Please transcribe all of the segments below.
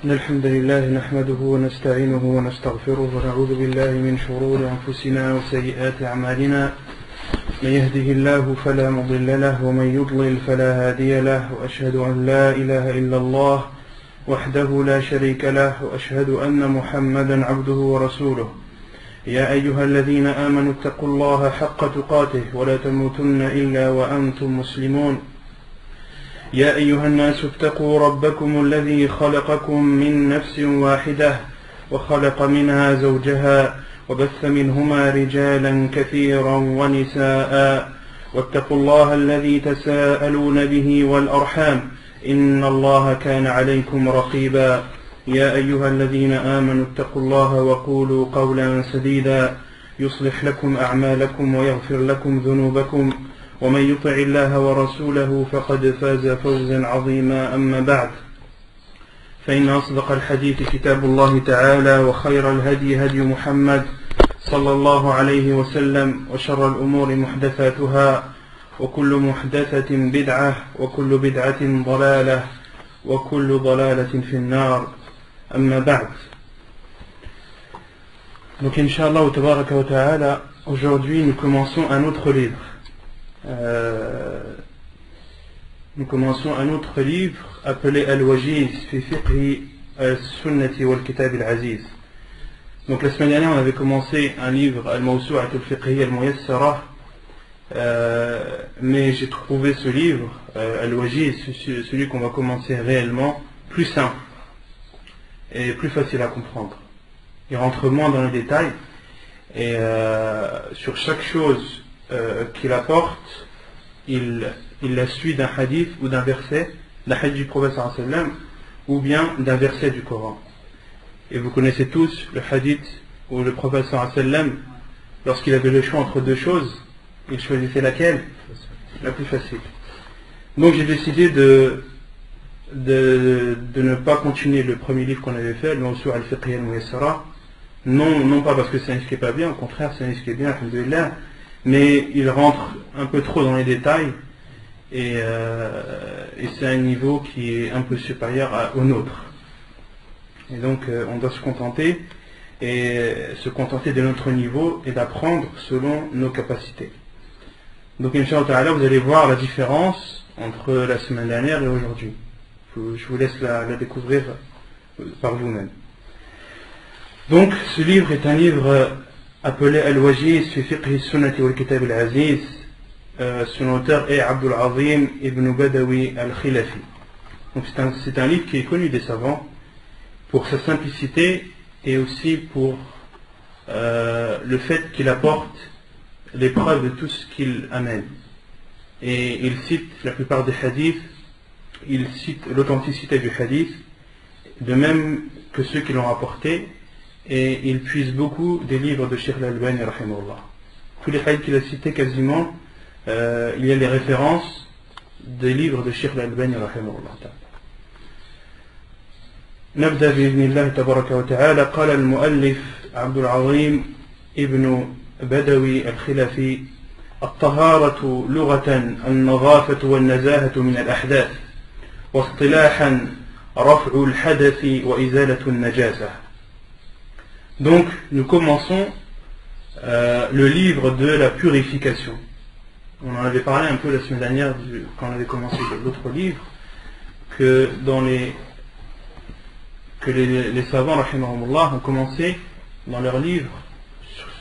إن الحمد لله نحمده ونستعينه ونستغفره ونعوذ بالله من شرور أنفسنا وسيئات أعمالنا من يهده الله فلا مضل له ومن يضلل فلا هادي له وأشهد أن لا إله إلا الله وحده لا شريك له وأشهد أن محمدا عبده ورسوله يا أيها الذين آمنوا اتقوا الله حق تقاته ولا تموتن إلا وأنتم مسلمون يا أيها الناس اتقوا ربكم الذي خلقكم من نفس واحدة وخلق منها زوجها وبث منهما رجالا كثيرا ونساء واتقوا الله الذي تساءلون به والأرحام إن الله كان عليكم رقيبا يا أيها الذين آمنوا اتقوا الله وقولوا قولا سديدا يصلح لكم أعمالكم ويغفر لكم ذنوبكم ومن يطع الله ورسوله فقد فاز فوزا عظيما أما بعد فإن أصدق الحديث كتاب الله تعالى وخير الهدي هدي محمد صلى الله عليه وسلم وشر الأمور محدثاتها وكل محدثة بدعة وكل بدعة ضلالة وكل ضلالة في النار أما بعد. Donc Inch'Allah wa tabaraka wa ta'ala, aujourd'hui nous commençons un autre livre. Nous commençons un autre livre appelé Al-Wajiz fi fiqhi al-sunnati wal-kitab al-aziz. Donc la semaine dernière on avait commencé un livre Al-Mawsu'at al-fiqhi al-muyassara, mais j'ai trouvé ce livre Al-Wajiz, celui qu'on va commencer réellement, plus simple et plus facile à comprendre. Il rentre moins dans les détails et sur chaque chose qu'il apporte, il la suit d'un hadith ou d'un verset, d'un hadith du prophète sallallahu alayhi wa sallam, ou bien d'un verset du Coran. Et vous connaissez tous le hadith où le prophète sallallahu alayhi wa sallam, lorsqu'il avait le choix entre deux choses, il choisissait laquelle? La plus facile. Donc j'ai décidé de ne pas continuer le premier livre qu'on avait fait, Al-Mawsu' al-Fiqhi al-Muyassara, non pas parce que c'est un livre qui n'est pas bien, au contraire c'est un livre qui est bien, alhamdoulilah, mais il rentre un peu trop dans les détails et c'est un niveau qui est un peu supérieur au nôtre. Et donc on doit se contenter de notre niveau et d'apprendre selon nos capacités. Donc Inch'Allah, vous allez voir la différence entre la semaine dernière et aujourd'hui. Je vous laisse la découvrir par vous-même. Donc ce livre est un livre appelé Al-Wajiz fi fiqhi al-sunnati wal-kitab al-aziz. Son auteur est Abdul Azim ibn Badawi al-Khilafi. Donc c'est un livre qui est connu des savants pour sa simplicité et aussi pour le fait qu'il apporte les preuves de tout ce qu'il amène. Et il cite la plupart des hadiths, il cite l'authenticité du hadith, de même que ceux qui l'ont rapporté, et il puise beaucoup des livres de Cheikh Al-Albani rahimahullah. Tous les hadiths qu'il a cités quasiment, il y a les références des livres de Cheikh Al-Albani rahimahullah. نبدأ بإذن الله تبارك وتعالى. قال المؤلف عبد العظيم ابن بدوي الخلفي: الطهارة لغة النظافة والنزاهة من الأحداث، واصطلاحا رفع الحدث وإزالة النجاسة. Donc nous commençons le livre de la purification. On en avait parlé un peu la semaine dernière quand on avait commencé l'autre livre, que les savants rahimahumullah ont commencé dans leur livre,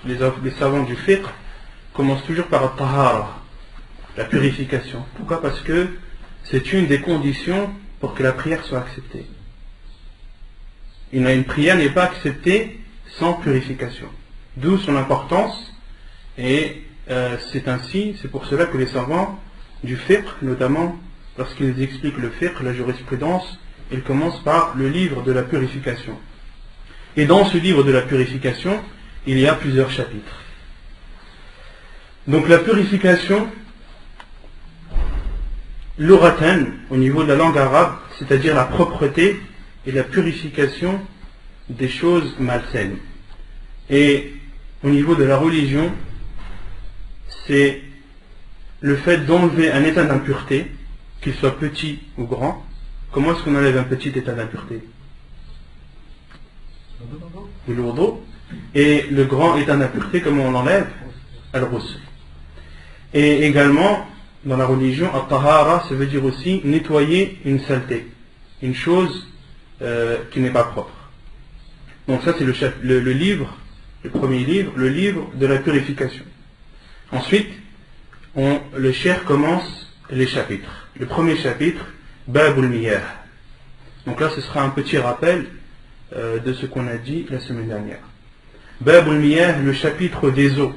les savants du fiqh commencent toujours par la tahara, la purification. Pourquoi? Parce que c'est une des conditions pour que la prière soit acceptée. Une prière n'est pas acceptée sans purification. D'où son importance, et c'est pour cela que les savants du fiqh, notamment lorsqu'ils expliquent le fiqh, la jurisprudence, ils commencent par le livre de la purification. Et dans ce livre de la purification, il y a plusieurs chapitres. Donc la purification, l'uratan, au niveau de la langue arabe, c'est-à-dire la propreté et la purification des choses malsaines. Et au niveau de la religion, c'est le fait d'enlever un état d'impureté, qu'il soit petit ou grand. Comment est-ce qu'on enlève un petit état d'impureté? بالوضوء. Et le grand état d'impureté, comment on l'enlève? Al-ghusl. Et également, dans la religion, at-tahara, ça veut dire aussi nettoyer une saleté, une chose qui n'est pas propre. Donc ça c'est le livre, le premier livre, le livre de la purification. Ensuite, le cheikh commence les chapitres. Le premier chapitre, Babul Miyah. Donc là ce sera un petit rappel de ce qu'on a dit la semaine dernière. Babul Miyah, le chapitre des eaux.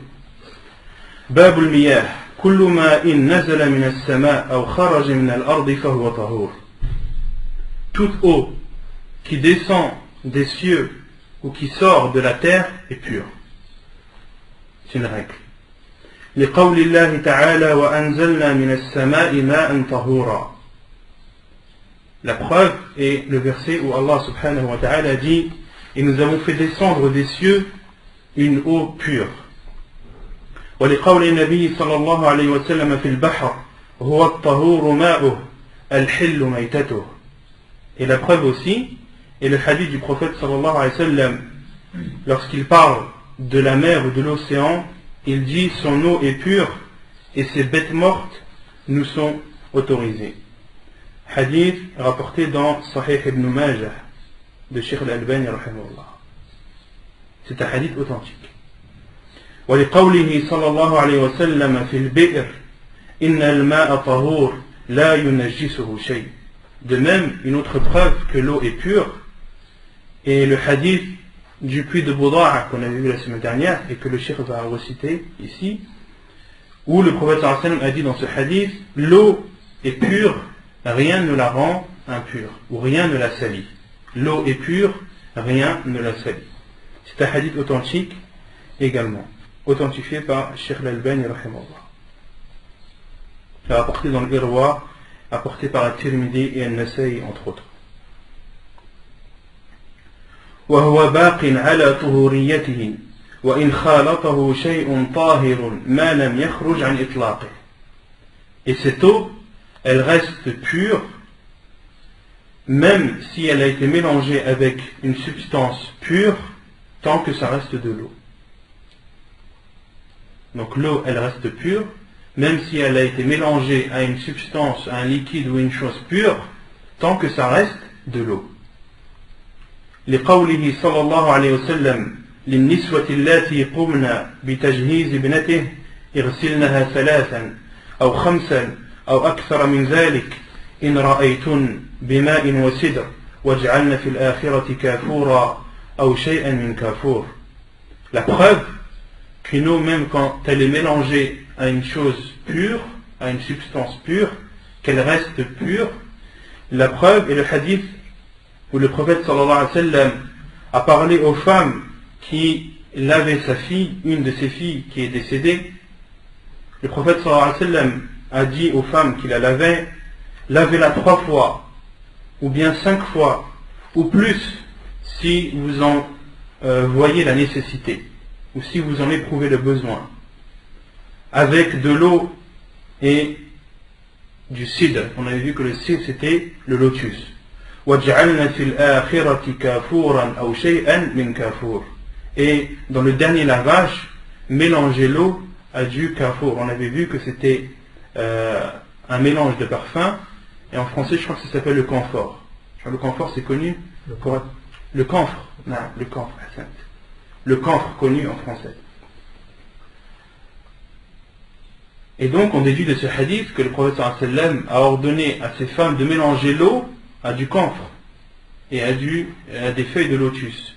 Babul Miyah, kullu ma'in nazala min as-sama' aw kharaja min al-ardi fahuwa tahur. Toute eau qui descend des cieux ou qui sort de la terre est pure. C'est une règle. لقول الله تعالى وأنزلنا من السماء ماء طهورا. La preuve est le verset où Allah subhanahu wa ta'ala dit et nous avons fait descendre des cieux une eau pure. ولقول النبي صلى الله عليه وسلم في البحر هو الطهور ماؤه الحل ميتته. Et la preuve aussi est le hadith du prophète sallallahu alayhi wa sallam lorsqu'il parle de la mer ou de l'océan, il dit son eau est pure et ses bêtes mortes nous sont autorisées. Hadith rapporté dans Sahih ibn Majah de Sheikh al-Albani rahimahullah. C'est un hadith authentique. ولقوله صلى الله عليه وسلم في البئر إن الماء طهور لا ينجسه شيء. De même, une autre preuve que l'eau est pure est le hadith du puits de Bouda'a qu'on avait vu la semaine dernière et que le cheikh va reciter ici, où le prophète sallallahu alayhi wa sallam a dit dans ce hadith, l'eau est pure, rien ne la rend impure, ou rien ne la salit. L'eau est pure, rien ne la salit. C'est un hadith authentique également, authentifié par Cheikh al-Albani rahimahullah. Il a rapporté dans l'Irwa, apporté par At-Tirmidhi et An-Nasa'i entre autres. وهو باق على طهوريته وإن خالطه شيء طاهر ما لم يخرج عن إطلاقه. Et cette eau, elle reste pure même si elle a été mélangée avec une substance pure tant que ça reste de l'eau. Donc l'eau, elle reste pure même si elle a été mélangée à une substance, à un liquide ou une chose pure tant que ça reste de l'eau. لقوله صلى الله عليه وسلم للنسوة اللاتي قمن بتجهيز ابنته اغسلنها ثلاثا أو خمسا أو أكثر من ذلك إن رأيتن بماء وسدر واجعلن في الآخرة كافورا أو شيئا من كافور. La preuve qu'une eau, même quand elle est mélangée à une chose pure, à une substance pure, qu'elle reste pure, la preuve est le hadith où le prophète sallallahu alayhi wa sallam a parlé aux femmes qui lavaient sa fille, une de ses filles qui est décédée. Le prophète sallallahu alayhi wa sallam a dit aux femmes qui la lavaient, lavez-la 3 fois, ou bien 5 fois, ou plus, si vous en voyez la nécessité, ou si vous en éprouvez le besoin, avec de l'eau et du cidre. On avait vu que le cidre c'était le lotus. Et dans le dernier lavage, mélangez l'eau à du kafour. On avait vu que c'était un mélange de parfums, et en français je crois que ça s'appelle le camphor. Le camphor c'est connu pour le camphre, non, le camphre, le camphre connu en français. Et donc on déduit de ce hadith que le prophète sallallahu alayhi wa sallam a ordonné à ses femmes de mélanger l'eau à du camphre et à des feuilles de lotus,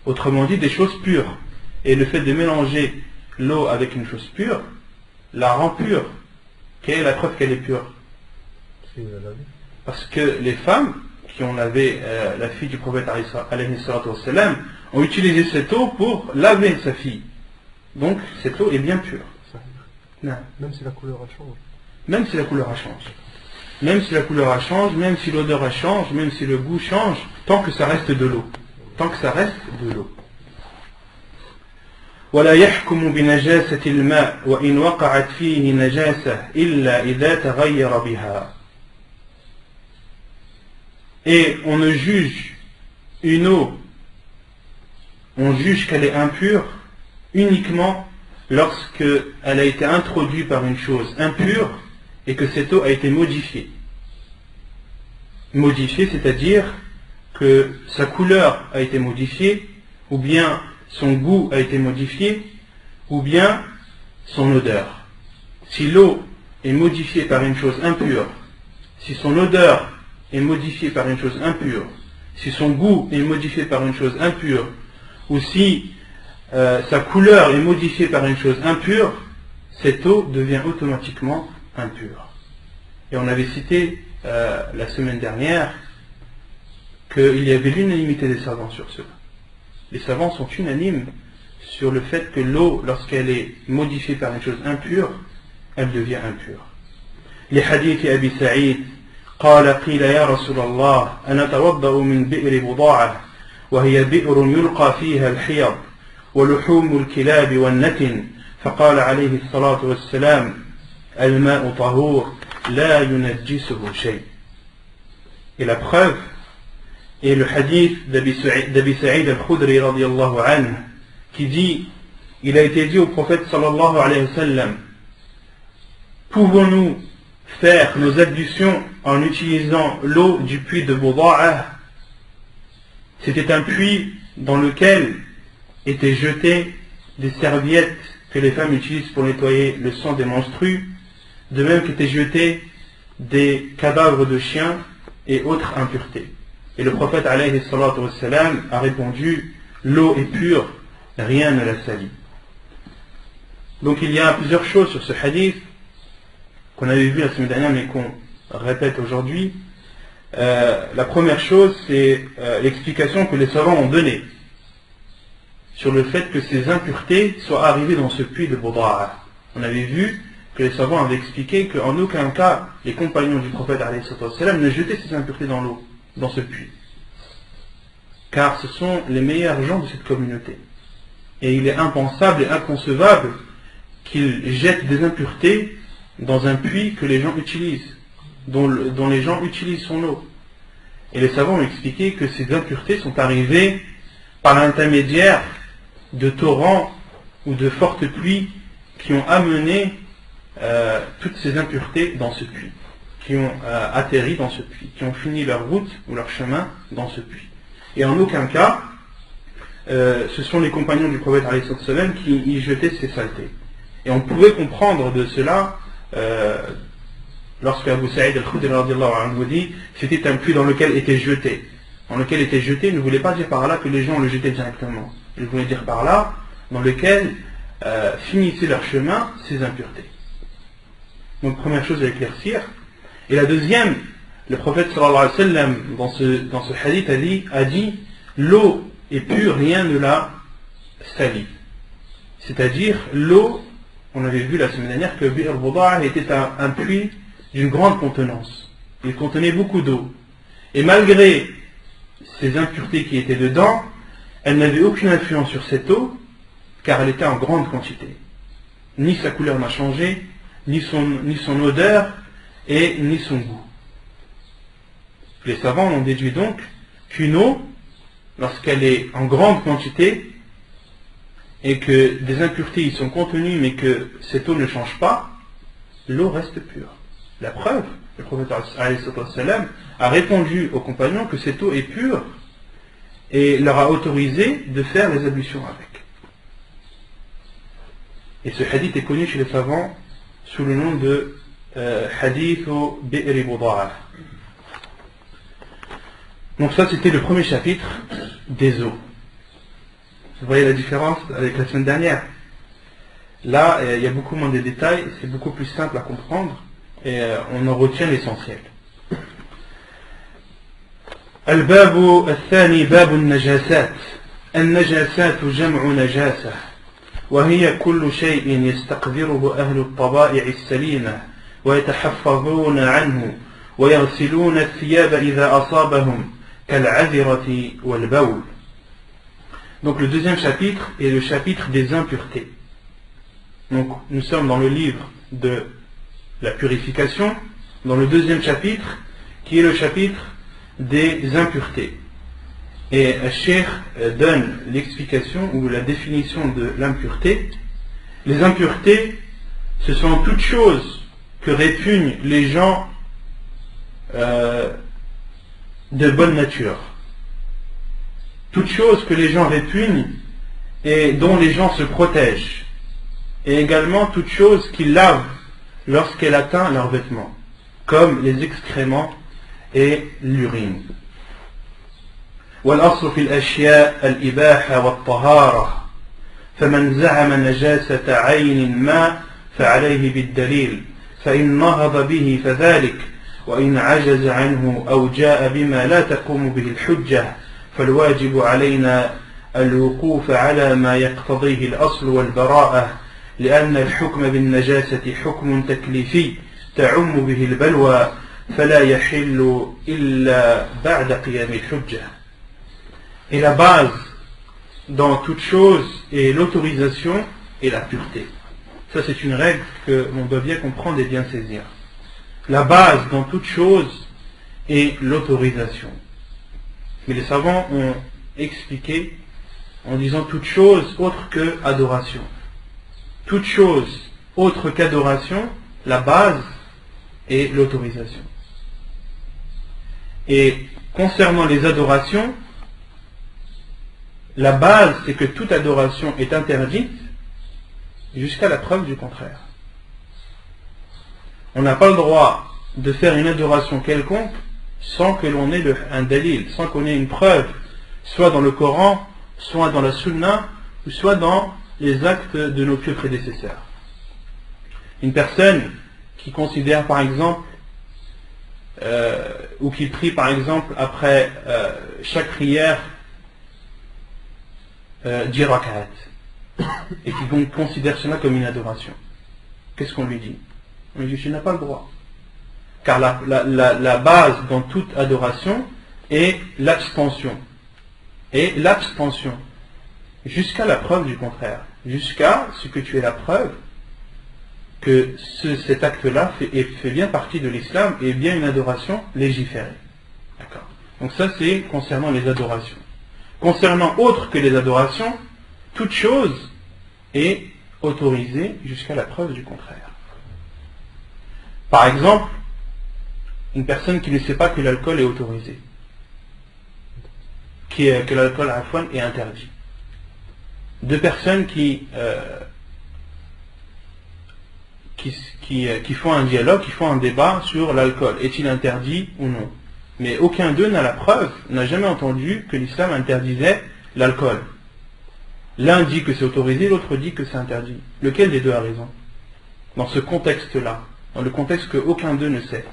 autrement dit des choses pures. Et le fait de mélanger l'eau avec une chose pure la rend pure. Quelle est la preuve qu'elle est pure? Parce que les femmes qui ont lavé la fille du prophète alayhi salatu wassalam ont utilisé cette eau pour laver sa fille, donc cette eau est bien pure. Non. Même si la couleur a changé. Même si la couleur a changé. Même si la couleur a changé, même si l'odeur a changé, même si le goût change, tant que ça reste de l'eau. Tant que ça reste de l'eau. ولا يحكم بنجاسة الماء وإن وقعت فيه نجاسة إلا إذا تغير بها. Et on ne juge une eau on juge qu'elle est impure uniquement lorsqu'elle a été introduite par une chose impure et que cette eau a été modifiée. Modifiée, c'est-à-dire que sa couleur a été modifiée, ou bien son goût a été modifié, ou bien son odeur. Si l'eau est modifiée par une chose impure, si son odeur est modifiée par une chose impure, si son goût est modifié par une chose impure, ou si sa couleur est modifiée par une chose impure, cette eau devient automatiquement impure. Et on avait cité la semaine dernière qu'il y avait l'unanimité des savants sur cela. Les savants sont unanimes sur le fait que l'eau, lorsqu'elle est modifiée par une chose impure, elle devient impure. Les hadiths Abi Sa'id قال قيل يا رسول الله أنا أتوضأ من بئر بضاعة وهي بئر يلقى فيها الحيض ولحوم الكلاب والنتن فقال عليه الصلاة والسلام الماء طهور لا ينجسه شيء. Et la preuve est le hadith d'Abi Sa'id al-Khudri radiyallahu anhu qui dit, il a été dit au prophète sallallahu alayhi wa sallam, pouvons-nous faire nos ablutions en utilisant l'eau du puits de Buda'a? C'était un puits dans lequel étaient jetées des serviettes que les femmes utilisent pour nettoyer le sang des menstrues, de même qu'étaient jetés des cadavres de chiens et autres impuretés. Et le prophète alayhi salatu wassalam a répondu, l'eau est pure, rien ne la salit. Donc il y a plusieurs choses sur ce hadith qu'on avait vu la semaine dernière mais qu'on répète aujourd'hui. La première chose, c'est l'explication que les savants ont donnée sur le fait que ces impuretés soient arrivées dans ce puits de Buda'a. On avait vu que les savants avaient expliqué qu'en aucun cas les compagnons du prophète alayhi sallam ne jetaient ces impuretés dans l'eau, dans ce puits, car ce sont les meilleurs gens de cette communauté et il est impensable et inconcevable qu'ils jettent des impuretés dans un puits que les gens utilisent, dont les gens utilisent son eau. Et les savants ont expliqué que ces impuretés sont arrivées par l'intermédiaire de torrents ou de fortes pluies qui ont amené toutes ces impuretés dans ce puits, qui ont atterri dans ce puits, qui ont fini leur route ou leur chemin dans ce puits. Et en aucun cas, ce sont les compagnons du prophète alayhi sallam qui y jetaient ces saletés. Et on pouvait comprendre de cela lorsque Abu Sa'id al-Khudri radiyallahu anhu dit c'était un puits dans lequel était jeté. Dans lequel était jeté ne voulait pas dire par là que les gens le jetaient directement. Il voulait dire par là dans lequel finissaient leur chemin ces impuretés. Donc première chose à éclaircir. Et la deuxième, le prophète sallallahu alayhi wa sallam dans ce hadith a dit l'eau est pure, rien ne la salit. C'est-à-dire l'eau, on avait vu la semaine dernière que Bi'r Buda'a était un puits d'une grande contenance. Il contenait beaucoup d'eau. Et malgré ces impuretés qui étaient dedans, elle n'avait aucune influence sur cette eau, car elle était en grande quantité. Ni sa couleur n'a changé, ni son odeur, et ni son goût. Les savants ont déduit donc qu'une eau, lorsqu'elle est en grande quantité, et que des impuretés y sont contenues, mais que cette eau ne change pas, l'eau reste pure. La preuve, le prophète a répondu aux compagnons que cette eau est pure, et leur a autorisé de faire les ablutions avec. Et ce hadith est connu chez les savants sous le nom de hadith au Bi'r Buda'a. Donc ça c'était le premier chapitre des eaux. Vous voyez la différence avec la semaine dernière. Là il y a beaucoup moins de détails, c'est beaucoup plus simple à comprendre et on en retient l'essentiel. الباب الثاني باب النجاسات. النجاسات جمع نجاسة وهي كل شيء يستقذره أهل الطبائع السليمة ويتحفظون عنه ويغسلون الثياب إذا أصابهم كالعذرة والبول. Donc le deuxième chapitre est le chapitre des impuretés. Donc nous sommes dans le livre de la purification, dans le deuxième chapitre qui est le chapitre des impuretés. Et le cheikh donne l'explication ou la définition de l'impureté. Les impuretés, ce sont toutes choses que répugnent les gens de bonne nature. Toutes choses que les gens répugnent et dont les gens se protègent. Et également toutes choses qu'ils lavent lorsqu'elle atteint leurs vêtements, comme les excréments et l'urine. والأصل في الأشياء الإباحة والطهارة فمن زعم نجاسة عين ما فعليه بالدليل فإن نهض به فذلك وإن عجز عنه أو جاء بما لا تقوم به الحجة فالواجب علينا الوقوف على ما يقتضيه الأصل والبراءة لأن الحكم بالنجاسة حكم تكليفي تعم به البلوى فلا يحل إلا بعد قيام الحجة. Et la base dans toute chose est l'autorisation et la pureté. Ça c'est une règle que l'on doit bien comprendre et bien saisir. La base dans toute chose est l'autorisation. Mais les savants ont expliqué en disant toute chose autre que adoration. Toute chose autre qu'adoration, la base est l'autorisation. Et concernant les adorations, la base c'est que toute adoration est interdite jusqu'à la preuve du contraire. On n'a pas le droit de faire une adoration quelconque sans que l'on ait un dalil, sans qu'on ait une preuve, soit dans le Coran, soit dans la Sunna, ou soit dans les actes de nos pieux prédécesseurs. Une personne qui considère par exemple, ou qui prie par exemple après chaque prière 10 rak'at, et qui donc considère cela comme une adoration, qu'est-ce qu'on lui dit? On lui dit tu n'as pas le droit. Car la base dans toute adoration est l'abstention. Et l'abstention, jusqu'à la preuve du contraire, jusqu'à ce que tu aies la preuve que cet acte-là fait bien partie de l'islam et est bien une adoration légiférée. D'accord. Donc ça c'est concernant les adorations. Concernant autre que les adorations, toute chose est autorisée jusqu'à la preuve du contraire. Par exemple, une personne qui ne sait pas que l'alcool est autorisé, que l'alcool à fond est interdit. Deux personnes qui font un dialogue, qui font un débat sur l'alcool, est-il interdit ou non? Mais aucun d'eux n'a la preuve, n'a jamais entendu que l'islam interdisait l'alcool. L'un dit que c'est autorisé, l'autre dit que c'est interdit. Lequel des deux a raison? Dans ce contexte-là, dans le contexte qu'aucun d'eux ne sait.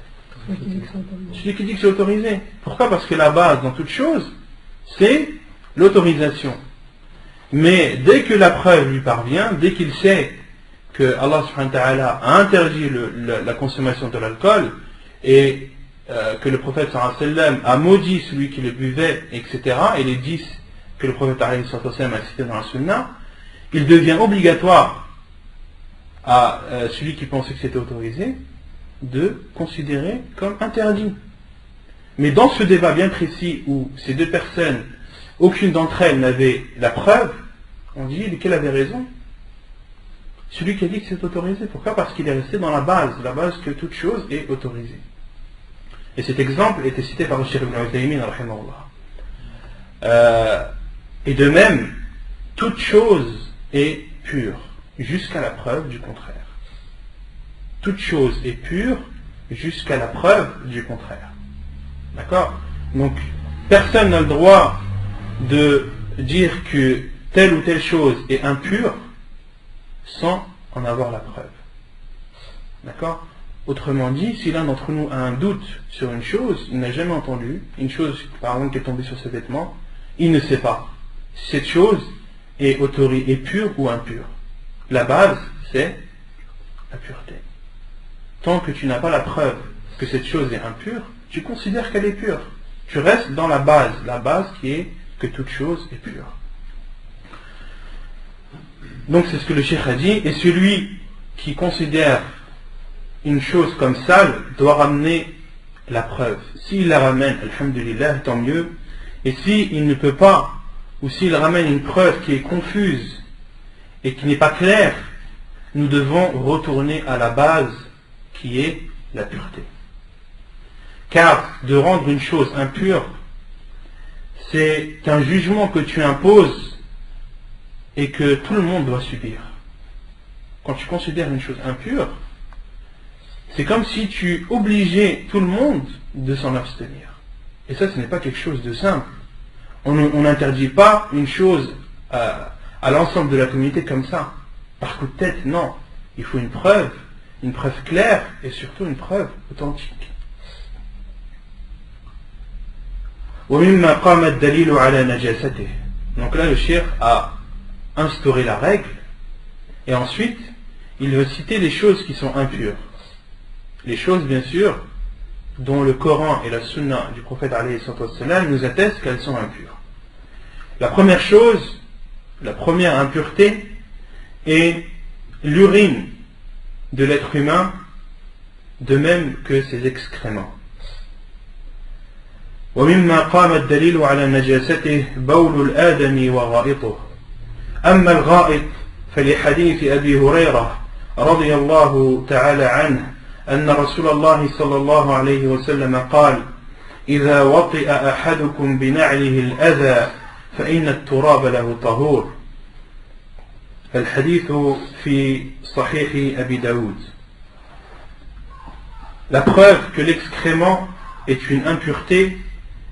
Celui qui dit que c'est autorisé. Pourquoi? Parce que la base dans toute chose, c'est l'autorisation. Mais dès que la preuve lui parvient, dès qu'il sait que Allah subhanahu wa ta'ala a interdit la consommation de l'alcool et que le prophète sallallahu alayhi wa sallam a maudit celui qui le buvait, etc., et les 10 que le prophète sallallahu alayhi wa sallam a cités dans la sunna, il devient obligatoire à celui qui pensait que c'était autorisé de considérer comme interdit. Mais dans ce débat bien précis où ces deux personnes, aucune d'entre elles n'avait la preuve, on dit lequel avait raison? Celui qui a dit que c'est autorisé. Pourquoi? Parce qu'il est resté dans la base que toute chose est autorisée. Et cet exemple était cité par le Cheikh Ibn Uthaymin rahimahullah. Et de même, toute chose est pure jusqu'à la preuve du contraire. Toute chose est pure jusqu'à la preuve du contraire. D'accord? Donc, personne n'a le droit de dire que telle ou telle chose est impure sans en avoir la preuve. D'accord? Autrement dit, si l'un d'entre nous a un doute sur une chose, il n'a jamais entendu, une chose par exemple qui est tombée sur ses vêtements, il ne sait pas si cette chose est pure ou impure. La base, c'est la pureté. Tant que tu n'as pas la preuve que cette chose est impure, tu considères qu'elle est pure. Tu restes dans la base qui est que toute chose est pure. Donc c'est ce que le cheikh a dit, et celui qui considère une chose comme sale doit ramener la preuve. S'il la ramène, alhamdulillah, tant mieux, Et s'il ne peut pas, ou s'il ramène une preuve qui est confuse et qui n'est pas claire, nous devons retourner à la base qui est la pureté. Car de rendre une chose impure, c'est un jugement que tu imposes et que tout le monde doit subir. Quand tu considères une chose impure, c'est comme si tu obligeais tout le monde de s'en abstenir. Et ça, ce n'est pas quelque chose de simple. On n'interdit pas une chose à l'ensemble de la communauté comme ça, par coup de tête, non. Il faut une preuve claire et surtout une preuve authentique. ومما قام الدليل على نجاسته. Donc là, le cheikh a instauré la règle et ensuite, il veut citer les choses qui sont impures. Les choses, bien sûr, dont le Coran et la Sunna du prophète alayhi sallam nous attestent qu'elles sont impures. La première chose, la première impureté est l'urine de l'être humain, de même que ses excréments. ومما قام الدليل على نجاسته بول الآدم وغائطه. أما الغائط فلحديث أبي هريرة رضي الله تعالى عنه أن رسول الله صلى الله عليه وسلم قال: إذا وطئ أحدكم بنعله الأذى فإن التراب له طهور. الحديث في صحيح أبي داود. La preuve que l'excrément est une impureté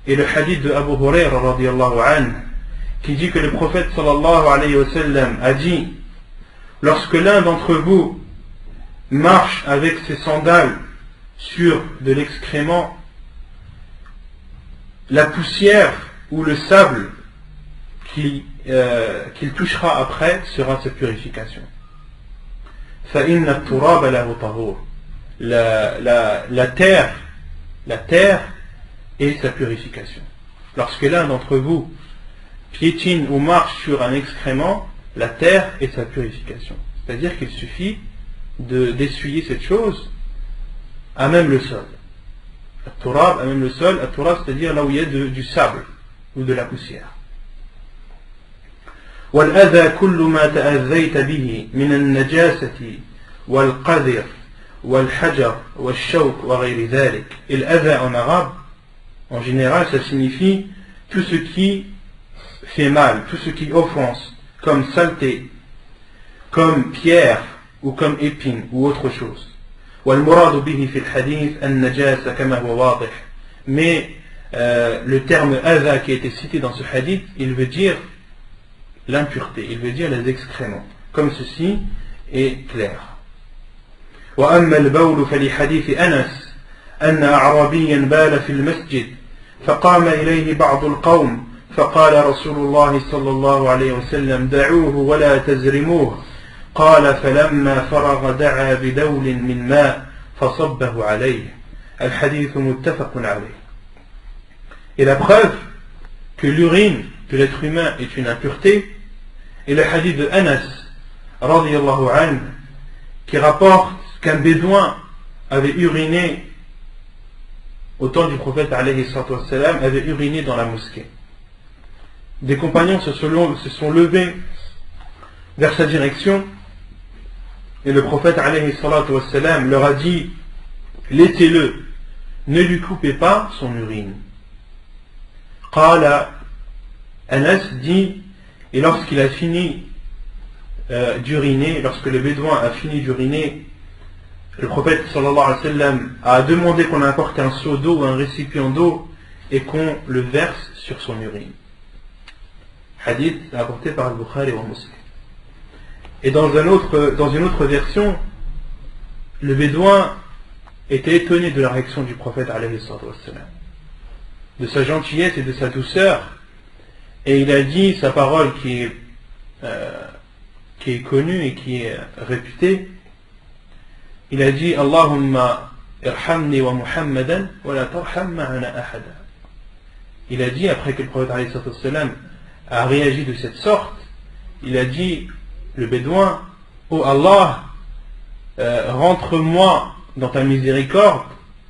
est le hadith de Abu Hurayra radiyallahu anhu, qui dit que le prophète sallallahu alayhi wa sallam a dit: lorsque l'un d'entre vous marche avec ses sandales sur de l'excrément, la poussière ou le sable qu'il touchera après sera sa purification. فَإِنَّ التُّرَابَ لَهُ طَهُورٌ. La terre et sa purification. Lorsque l'un d'entre vous piétine ou marche sur un excrément, la terre est sa purification. C'est-à-dire qu'il suffit d'essuyer cette chose à même le sol. At-turab, à même le sol, at-turab, c'est-à-dire là où il y a du sable ou de la poussière. وَالْأَذَى كُلُّ مَا تَأَذَّيْتَ بِهِ مِنَ النَّجَاسَةِ وَالْقَذِرِ وَالْحَجَرِ وَالشَّوْكِ وَغَيْرِ ذَلك. Et l'adha en arabe, en général, ça signifie tout ce qui fait mal, tout ce qui offense, comme saleté, comme pierre, ou comme épine, ou autre chose. وَالْمُرَادُ بِهِ فِي الْحَدِيثِ النَّجَاسَ كَمَا هُوَ واضح. Mais le terme adha qui a été cité dans ce hadith, il veut dire l'impureté, il veut dire les excréments, comme ceci est clair. وأما البول فلحديث أنس أن أعرابيا بال في المسجد فقام إليه بعض القوم فقال رسول الله صلى الله عليه وسلم: دعوه ولا تزرموه. قال: فلما فرغ دعا بدول من ماء فصبه عليه. الحديث متفق عليه. Et la preuve que l'urine de l'être humain est une impureté est le hadith de Anas radiyallahu anhu, qui rapporte qu'un bédouin avait uriné au temps du prophète alayhi salatu wassalam, avait uriné dans la mosquée. Des compagnons se sont levés vers sa direction et le prophète alayhi salatu wassalam leur a dit: laissez-le, ne lui coupez pas son urine. Qala, Anas dit, et lorsqu'il a fini d'uriner, lorsque le bédouin a fini d'uriner, le prophète sallallahu alayhi wa sallam a demandé qu'on apporte un seau d'eau ou un récipient d'eau et qu'on le verse sur son urine. Hadith apporté par Al-Bukhari et Muslim. Et dans une autre version, le bédouin était étonné de la réaction du prophète alayhi sallam, de sa gentillesse et de sa douceur, et il a dit sa parole qui est connue et qui est réputée. Il a dit: Allahumma irhamni wa Muhammadan wa la tarham ma'ana ahada. Il a dit, après que le prophète alayhi sallam a réagi de cette sorte, il a dit, le bédouin: oh Allah, rentre-moi dans ta miséricorde,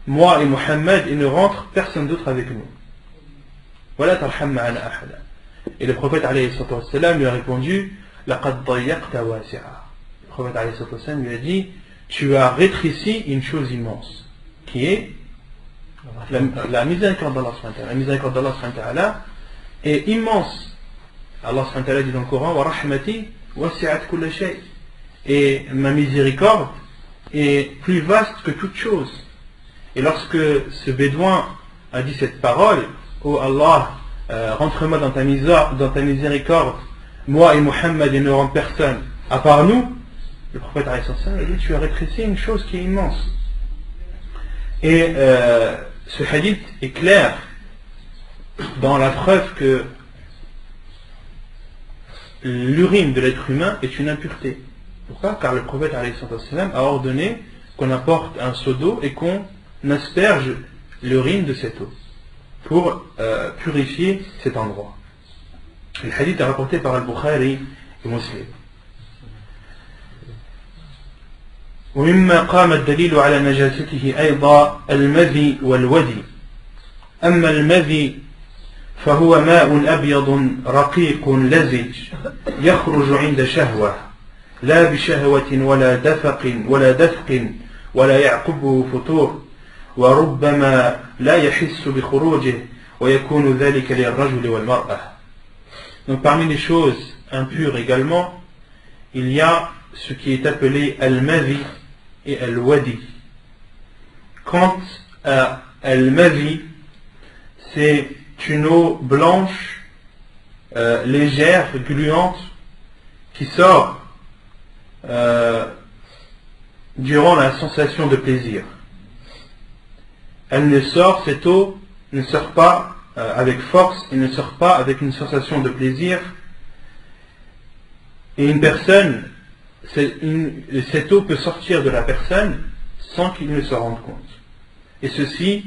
moi et Muhammad, et ne rentre personne d'autre avec nous. ولا ترحم معنا أحدا. Et le prophète alayhi sallam lui a répondu لقد ضيقت واسعا. Le prophète alayhi sallam lui a dit tu as rétréci une chose immense qui est la miséricorde d'Allah subhanahu wa ta'ala. La miséricorde d'Allah subhanahu wa ta'ala est immense. Allah subhanahu wa ta'ala dit dans le Coran wa rahmati wasi'at kulla shay. Et ma miséricorde est plus vaste que toute chose. Et lorsque ce bédouin a dit cette parole, oh Allah, rentre-moi dans ta miséricorde, moi et Muhammad et ne rend personne à part nous, le prophète a dit tu as rétréci une chose qui est immense. Et ce hadith est clair dans la preuve que l'urine de l'être humain est une impureté. Pourquoi? Car le prophète a ordonné qu'on apporte un seau d'eau et qu'on asperge l'urine de cette eau pour purifier cet endroit. Le hadith est rapporté par Al-Bukhari et Muslim. ومما قام الدليل على نجاسته أيضا المذي والودي. أما المذي فهو ماء أبيض رقيق لزج يخرج عند شهوة لا بشهوة ولا دفق ولا يعقبه فطور وربما لا يحس بخروجه ويكون ذلك للرجل والمرأة. Donc parmi les choses impures également, il y a ce qui est appelé al-madhi et al-wadi. Quant à al-madhi, c'est une eau blanche, légère, gluante, qui sort durant la sensation de plaisir. Cette eau ne sort pas avec force et ne sort pas avec une sensation de plaisir. Et une personne, cette eau peut sortir de la personne sans qu'il ne se rende compte. Et ceci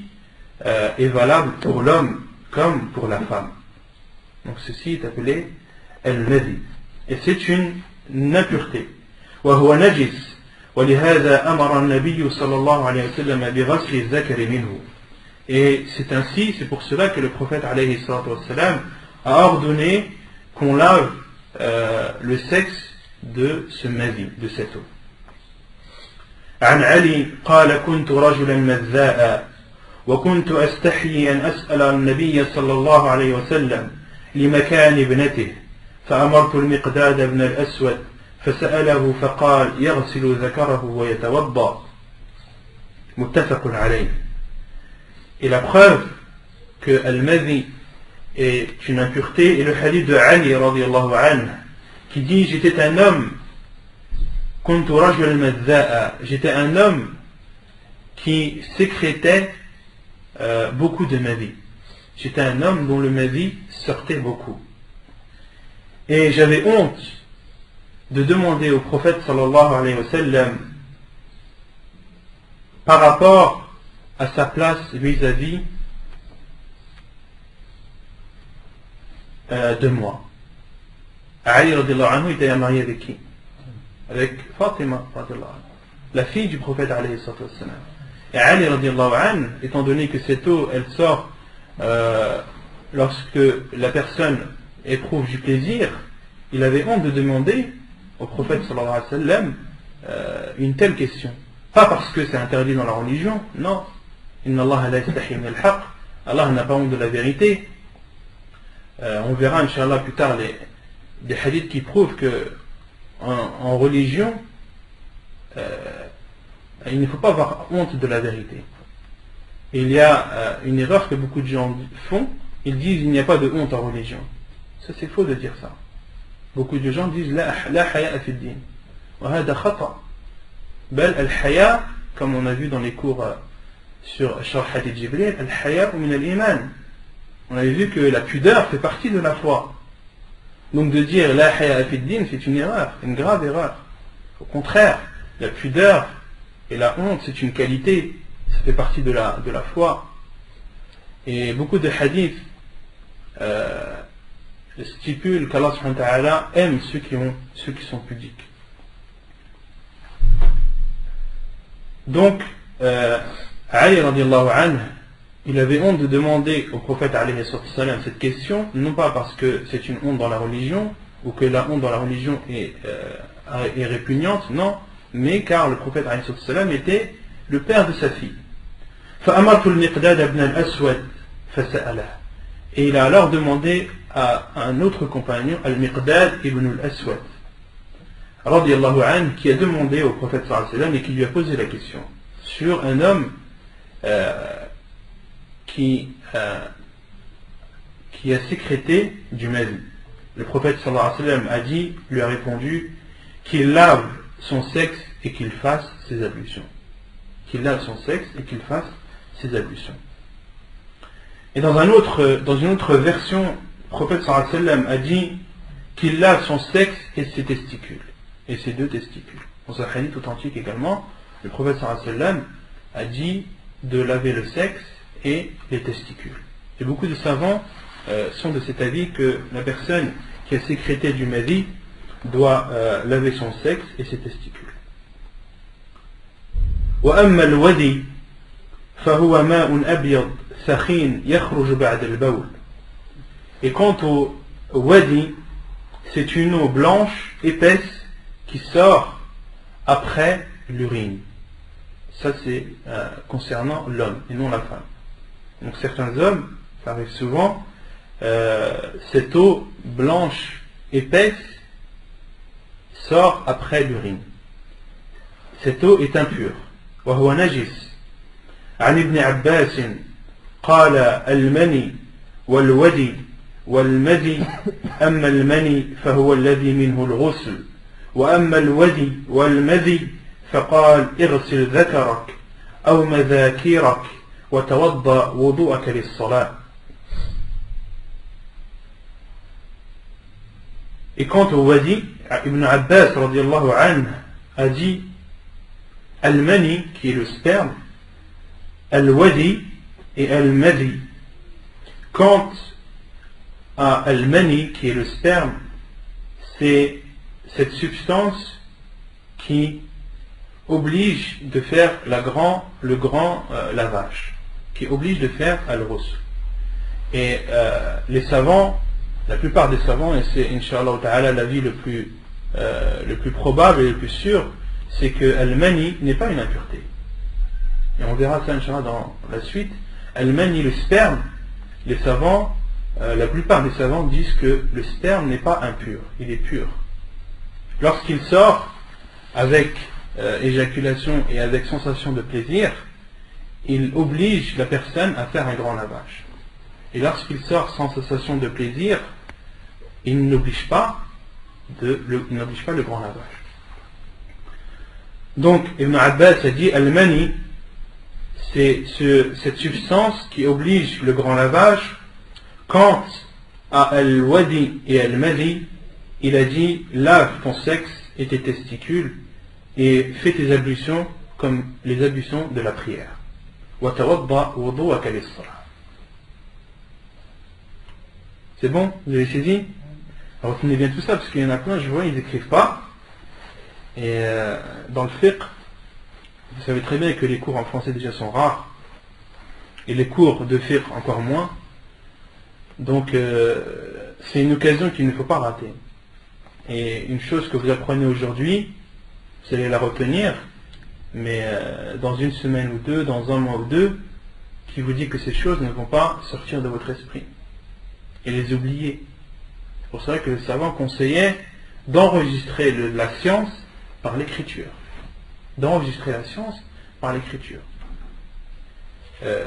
est valable pour l'homme comme pour la femme. Donc ceci est appelé al-madhi. Et c'est une impureté. وهو نجس ولهذا أمر النبي صلى الله عليه وسلم بغسل الذكر منه. Et c'est pour cela que le prophète alayhi salatu wassalam a ordonné qu'on lave le sexe de ce madhi, de cette eau. عن علي قال كنت رجلا مذاء وكنت أستحيي أن أسأل النبي صلى الله عليه وسلم لمكان ابنته فأمرت المقداد بن الأسود فسأله فقال يغسل ذكره ويتوضأ متفق عليه. Et la preuve que al-madhi est une impureté est le hadith de Ali radiyallahu anhu qui dit j'étais un homme kuntu rajul madha'a, j'étais un homme qui sécrétait beaucoup de madhi. J'étais un homme dont le madhi sortait beaucoup. Et j'avais honte de demander au prophète sallallahu alayhi wa sallam par rapport à sa place vis-à-vis de moi. Ali radiallahu anhu était marié avec qui? Avec Fatima radiallahu anhu, la fille du prophète alayhi sallam. Et Ali radiallahu anhu, étant donné que cette eau elle sort lorsque la personne éprouve du plaisir, il avait honte de demander au prophète sallallahu alayhi wa sallam une telle question. Pas parce que c'est interdit dans la religion, non. Inna Allah la yastahi min al-haq. Allah n'a pas honte de la vérité. On verra Inch'Allah plus tard des hadiths qui prouvent que en religion il ne faut pas avoir honte de la vérité. Et il y a une erreur que beaucoup de gens font, ils disent il n'y a pas de honte en religion. Ça c'est faux de dire ça. Beaucoup de gens disent la haya fi ad-din. Wa hada khata. Bal al-haya, comme on a vu dans les cours sur Sharh Hadith Jibril, al-haya min al-iman. On avait vu que la pudeur fait partie de la foi. Donc de dire la haya fi ad-din, c'est une erreur, une grave erreur. Au contraire, la pudeur et la honte, c'est une qualité, ça fait partie de la foi. Et beaucoup de hadiths stipulent qu'Allah subhanahu wa ta'ala aime ceux qui sont pudiques. Donc, Ali radiallahu anhu il avait honte de demander au prophète alayhi salam cette question, non pas parce que c'est une honte dans la religion, ou que la honte dans la religion est répugnante, non, mais car le prophète alayhi salam était le père de sa fille. فأمرت المقداد بن الأسود فسأله. Et il a alors demandé à un autre compagnon, Al-Miqdad ibn al-Aswad, radiyallahu anhu, qui a demandé au prophète sallallahu alayhi wa sallam et qui lui a posé la question sur un homme qui a sécrété du mazi. Le prophète sallallahu alayhi wa sallam lui a répondu qu'il lave son sexe et qu'il fasse ses ablutions. Qu'il lave son sexe et qu'il fasse ses ablutions. Et dans une autre version, le prophète sallallahu alayhi wa sallam a dit qu'il lave son sexe et ses testicules, et ses deux testicules. Dans un hadith authentique également, le prophète sallallahu alayhi wa sallam a dit de laver le sexe et les testicules. Et beaucoup de savants sont de cet avis que la personne qui a sécrété du mazi doit laver son sexe et ses testicules. وأما الودي فهو ماء أبيض سخين يخرج بعد البول. Et quant au wadi, c'est une eau blanche, épaisse, qui sort après l'urine. Ça c'est concernant l'homme et non la femme. Donc certains hommes, ça arrive souvent, cette eau blanche, épaisse, sort après l'urine. Cette eau est impure. وهو نجس. عن ابن عباس قال المني والودي والمذي أما المني فهو الذي منه الغسل وأما الودي والمذي فقال اغسل ذكرك أو مذاكيرك وتوضأ وضوءك للصلاة. Et quant au wadi, Ibn Abbas radiallahu anhu a dit Al-Mani, qui est le sperme, Al-Wadi et Al-Madi. Quant à Al-Mani, qui est le sperme, c'est cette substance qui oblige de faire le grand lavage, qui oblige de faire Al-Ghusl. Et les savants, la plupart des savants, et c'est Inch'Allah Ta'ala l'avis le plus probable et le plus sûr, c'est que Al-Mani n'est pas une impureté. Et on verra ça Inch'Allah dans la suite. Al-Mani, le sperme, les savants, la plupart des savants disent que le sperme n'est pas impur, il est pur. Lorsqu'il sort avec éjaculation et avec sensation de plaisir, il oblige la personne à faire un grand lavage. Et lorsqu'il sort sans sensation de plaisir, il n'oblige pas le grand lavage. Donc Ibn Abbas a dit Al-Mani, c'est cette substance qui oblige le grand lavage. Quant à Al-Wadi et Al-Madi, il a dit lave ton sexe et tes testicules et fais tes ablutions comme les ablutions de la prière. C'est bon? Vous avez saisi? Alors retenez bien tout ça parce qu'il y en a plein, je vois, ils n'écrivent pas. Et dans le fiqh, vous savez très bien que les cours en français déjà sont rares, et les cours de fiqh encore moins. Donc c'est une occasion qu'il ne faut pas rater. Et une chose que vous apprenez aujourd'hui, vous allez la retenir, mais dans une semaine ou deux, dans un mois ou deux, qui vous dit que ces choses ne vont pas sortir de votre esprit et les oublier. C'est pour ça que le savant conseillait d'enregistrer la science par l'écriture. D'enregistrer la science par l'écriture.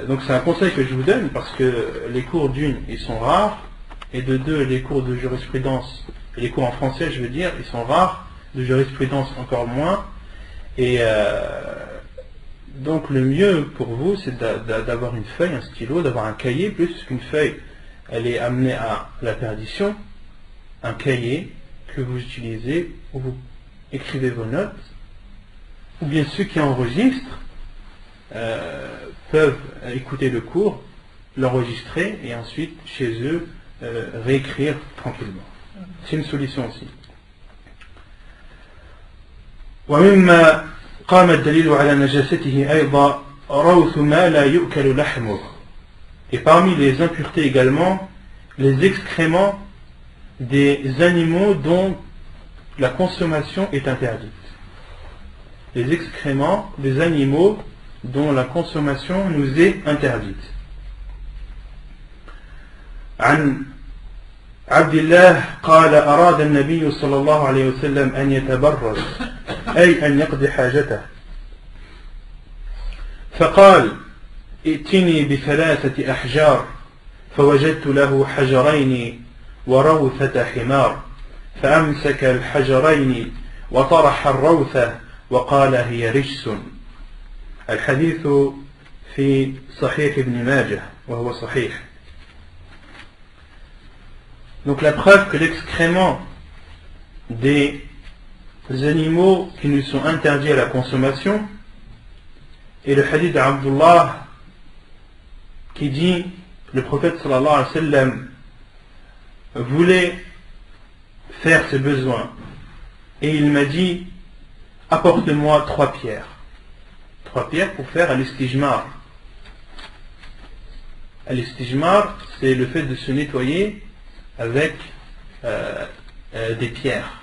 Donc c'est un conseil que je vous donne parce que les cours d'une, ils sont rares, et de deux, les cours de jurisprudence, et les cours en français, je veux dire, ils sont rares, de jurisprudence encore moins. Et donc le mieux pour vous, c'est d'avoir une feuille, un stylo, d'avoir un cahier, plus qu'une feuille, elle est amenée à la perdition, un cahier que vous utilisez, où vous écrivez vos notes, ou bien ceux qui enregistrent peuvent écouter le cours, l'enregistrer et ensuite chez eux réécrire tranquillement. C'est une solution aussi. ومما قام الدليل على نجاسته أيضا روث ما لا يؤكل لحمه Et parmi les impuretés également, les excréments des animaux dont la consommation est interdite. Les excréments des animaux dont la consommation nous est interdite. عن عبد الله قال أراد النبي صلى الله عليه وسلم أن يتبرز أي أن يقضي حاجته فقال ائتني بثلاثة أحجار فوجدت له حجرين وروثة حمار فأمسك الحجرين وطرح الروثة وقال هي رجس. الحديث في صحيح ابن ماجه وهو صحيح. Donc la preuve que l'excrément des animaux qui nous sont interdits à la consommation est le hadith d'Abdullah qui dit le prophète sallallahu alayhi wa sallam voulait faire ses besoins et il m'a dit apporte-moi 3 pierres. 3 pierres pour faire al-istijmar. Al-istijmar, c'est le fait de se nettoyer avec des pierres.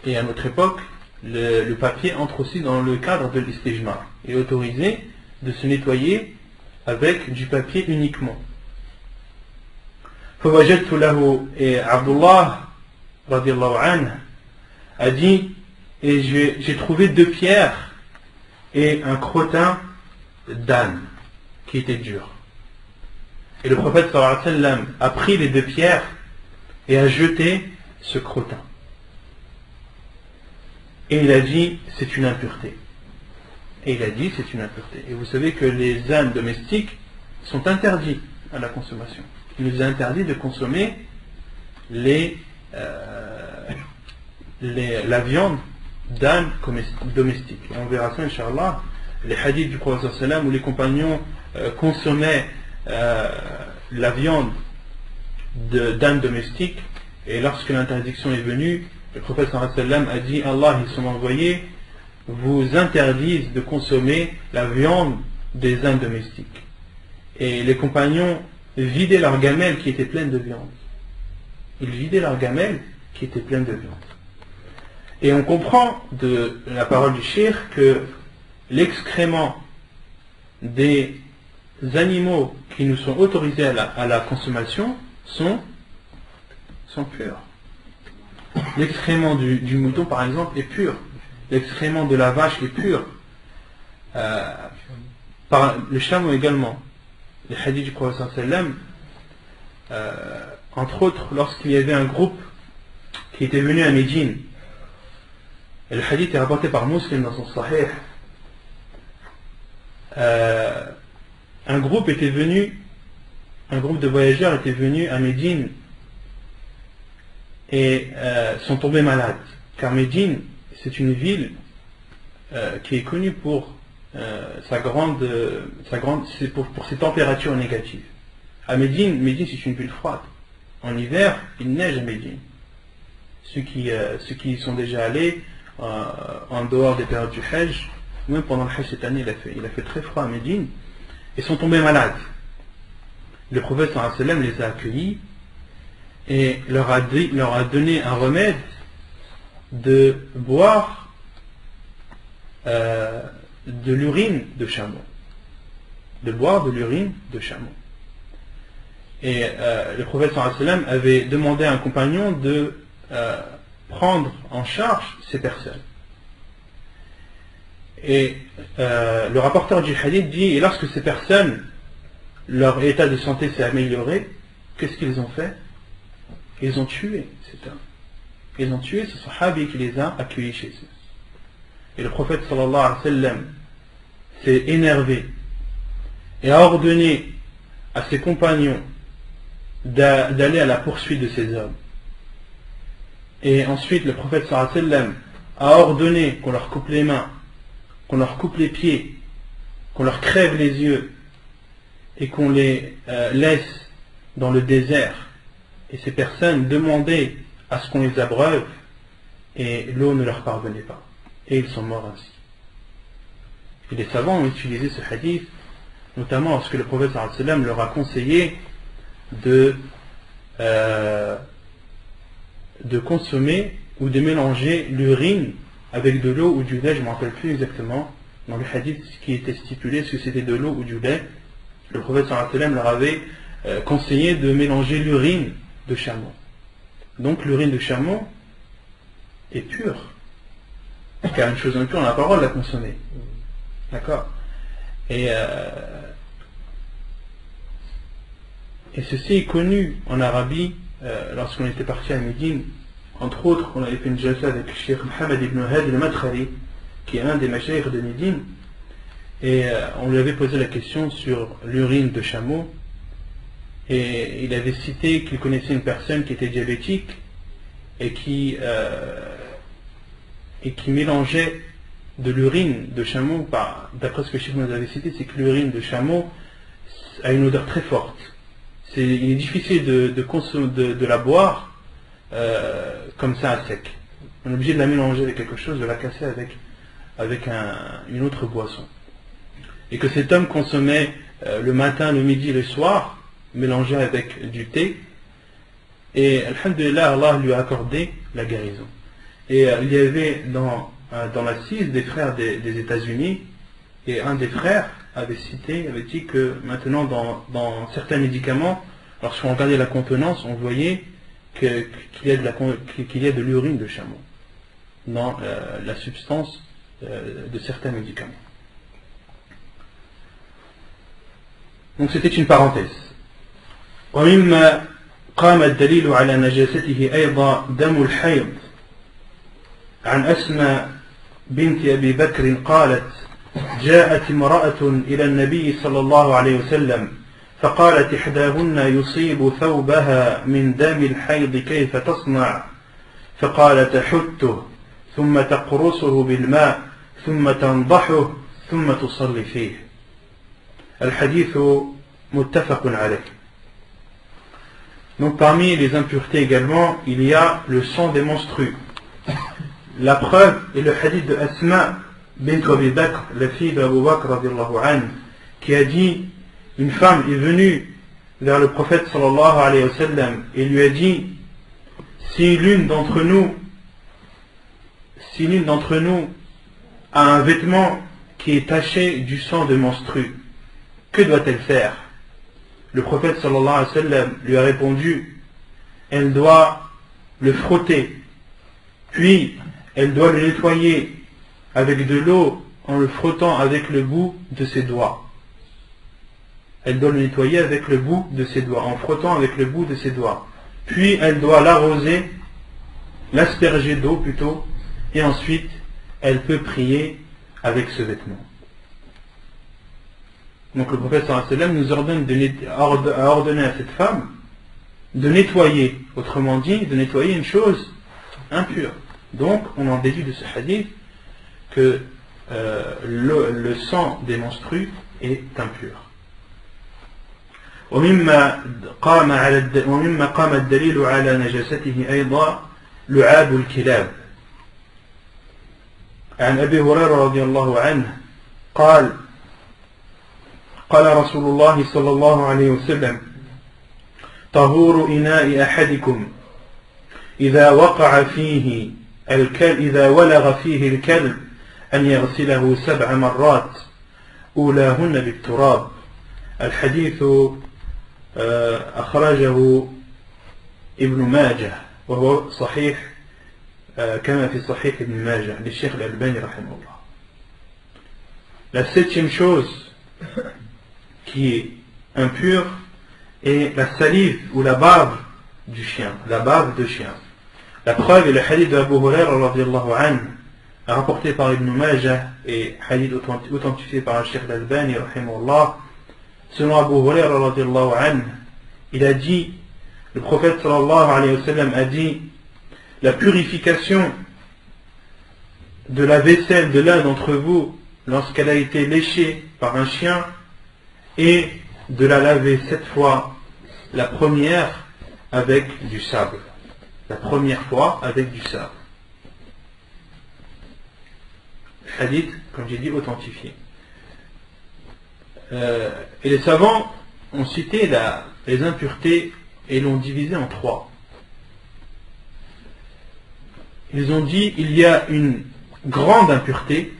Et à notre époque, le papier entre aussi dans le cadre de l'istijmar. Il est autorisé de se nettoyer avec du papier uniquement. فوجدت له et Abdullah radiallahu anhu a dit et j'ai trouvé 2 pierres et un crottin d'âne qui était dur. Et le prophète sallallahu alayhi wa sallam a pris les 2 pierres et a jeté ce crottin. Et il a dit c'est une impureté. Et il a dit c'est une impureté. Et vous savez que les ânes domestiques sont interdits à la consommation. Il nous est interdit de consommer la viande d'âne domestique. Et on verra ça, Inch'Allah, les hadiths du prophète sallallahu alayhi wa sallam où les compagnons consommaient la viande d'âne domestique, et lorsque l'interdiction est venue, le prophète sallallahu alayhi wa sallam a dit Allah et son envoyé vous interdisent de consommer la viande des ânes domestiques. Et les compagnons vidaient leur gamelle qui était pleine de viande. Ils vidaient leur gamelle qui était pleine de viande. Et on comprend de la parole du cheikh que l'excrément des animaux qui nous sont autorisés à la consommation sont purs. L'excrément du mouton par exemple est pur. L'excrément de la vache est pur. Par le chameau également. Les hadiths du prophète sallam, entre autres lorsqu'il y avait un groupe qui était venu à Médine, et le hadith est rapporté par Muslim dans son Sahih, un groupe de voyageurs était venu à Médine et sont tombés malades, car Médine c'est une ville qui est connue pour pour ses températures négatives. À Médine c'est une ville froide. En hiver, il neige à Médine. Ceux qui y sont déjà allés en dehors des périodes du Hajj, même pendant le Hajj cette année, il a fait très froid à Médine, et sont tombés malades. Le prophète sallallahu alayhi wa sallam les a accueillis et leur a donné un remède de boire de l'urine de chameau. De boire de l'urine de chameau. Et le prophète sallallahu alayhi wa sallam avait demandé à un compagnon de prendre en charge ces personnes. Et le rapporteur du hadith dit, et lorsque ces personnes, leur état de santé s'est amélioré, qu'est-ce qu'ils ont fait? Ils ont tué cet homme. Ils ont tué ce sahabi qui les a accueillis chez eux. Et le prophète sallallahu alayhi wa sallam s'est énervé et a ordonné à ses compagnons d'aller à la poursuite de ces hommes. Et ensuite le prophète sallallahu alayhi wa sallam a ordonné qu'on leur coupe les mains, qu'on leur coupe les pieds, qu'on leur crève les yeux et qu'on les laisse dans le désert. Et ces personnes demandaient à ce qu'on les abreuve et l'eau ne leur parvenait pas. Et ils sont morts ainsi. Et les savants ont utilisé ce hadith notamment lorsque le prophète sallallahu alayhi wa sallam leur a conseillé de consommer ou de mélanger l'urine avec de l'eau ou du lait. Je ne me rappelle plus exactement dans le hadith ce qui était stipulé, est-ce que c'était de l'eau ou du lait. Le prophète sallallahu alayhi wa sallam leur avait conseillé de mélanger l'urine de chameau. Donc l'urine de chameau est pure, car une chose impure, on n'a pas le droit de la consommer. D'accord. Et ceci est connu en Arabie. Lorsqu'on était parti à Médine, entre autres, on avait fait une jalsa avec le Cheikh Mohammed ibn Hadi al-Madkhali, qui est un des mashaykh de Médine, et on lui avait posé la question sur l'urine de chameau, et il avait cité qu'il connaissait une personne qui était diabétique et qui mélangeait de l'urine de chameau. D'après ce que le Cheikh nous avait cité, c'est que l'urine de chameau a une odeur très forte. Il est difficile de la boire comme ça à sec. On est obligé de la mélanger avec quelque chose, de la casser avec une autre boisson. Et que cet homme consommait le matin, le midi, le soir, mélangé avec du thé. Et alhamdulillah, Allah lui a accordé la guérison. Et il y avait dans l'assise des frères des États-Unis, et un des frères avait dit que maintenant dans certains médicaments, lorsqu'on regardait la contenance, on voyait qu'il y a de l'urine de chameau dans la substance de certains médicaments. Donc c'était une parenthèse. ومما قام الدليل على نجاسته أيضا دم الحيض عن أسماء بنت أبي بكر قالت جاءت امرأة إلى النبي صلى الله عليه وسلم فقالت إحداهن يصيب ثوبها من دم الحيض كيف تصنع فقال تحته ثم تقرصه بالماء ثم تنضحه ثم تصلي فيه. الحديث متفق عليه. Donc parmi les impuretés également, il y a le sang des menstrues. La preuve est le hadith de Asma bint Abi Bakr, la fille d'Abu Bakr radiallahu anhu, qui a dit, une femme est venue vers le prophète sallallahu alayhi wa sallam et lui a dit, si l'une d'entre nous a un vêtement qui est taché du sang de menstrue, que doit-elle faire? Le prophète sallallahu alayhi wa sallam lui a répondu, elle doit le frotter, puis elle doit le nettoyer avec de l'eau en le frottant avec le bout de ses doigts. Elle doit le nettoyer avec le bout de ses doigts, en frottant avec le bout de ses doigts. Puis elle doit l'arroser, l'asperger d'eau plutôt, et ensuite elle peut prier avec ce vêtement. Donc le prophète sallallahu alayhi wa sallam nous a ordonné à cette femme de nettoyer, autrement dit, de nettoyer une chose impure. Donc on en déduit de ce hadith que le sang des menstrues est impur. ومما قام الدليل على نجاسته أيضا لعاب الكلاب. عن أبي هريرة رضي الله عنه قال رسول الله صلى الله عليه وسلم طهور إناء أحدكم إذا ولغ فيه الكلب أن يغسله 7 مرات أولاهن بالتراب. الحديث أخرجه ابن ماجه وهو صحيح كما في صحيح ابن ماجه للشيخ الألباني رحمه الله. La 7e chose qui est impure est la salive ou la bave du chien, la bave de chien. La preuve est le hadith d'Abu Hurairah radiyallahu anhu, rapporté par Ibn Majah et hadith authentifié par le Cheikh Al-Albani rahimahullah. Selon Abu Hurairah radiyallahu anhu, il a dit, le prophète sallallahu alayhi wa sallam a dit, la purification de la vaisselle de l'un d'entre vous lorsqu'elle a été léchée par un chien et de la laver 7 fois, la première avec du sable. La première fois avec du sable. Hadith, comme j'ai dit, authentifié. Et les savants ont cité les impuretés et l'ont divisé en trois. Ils ont dit il y a une grande impureté,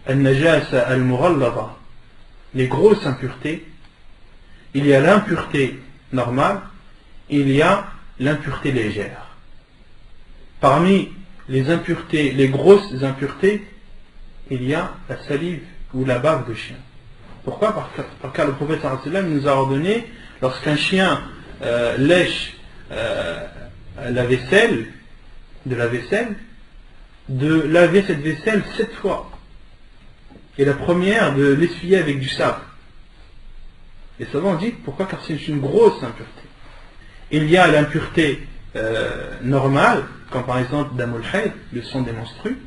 al-najasa al-mughallada, les grosses impuretés, il y a l'impureté normale, il y a l'impureté légère. Parmi les impuretés, les grosses impuretés, il y a la salive ou la bave de chien. Pourquoi? Parce que le prophète sallallahu alayhi wa sallam nous a ordonné, lorsqu'un chien lèche la vaisselle, de laver cette vaisselle 7 fois. Et la première, de l'essuyer avec du sable. Les savants disent pourquoi? Car c'est une grosse impureté. Il y a l'impureté normale, comme par exemple damul hayd, le sang des menstrues.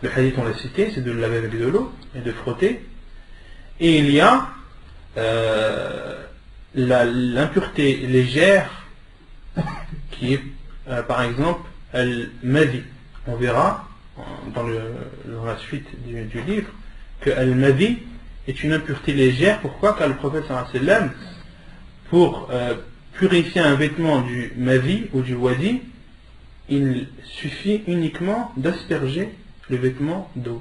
Le hadith, on l'a cité, c'est de le laver avec de l'eau et de frotter. Et il y a l'impureté légère qui est par exemple al-madi. On verra dans la suite du livre que al-madi est une impureté légère. Pourquoi? Car le prophète sallallahu alayhi wa sallam, pour purifier un vêtement du madi ou du wadi, il suffit uniquement d'asperger le vêtement d'eau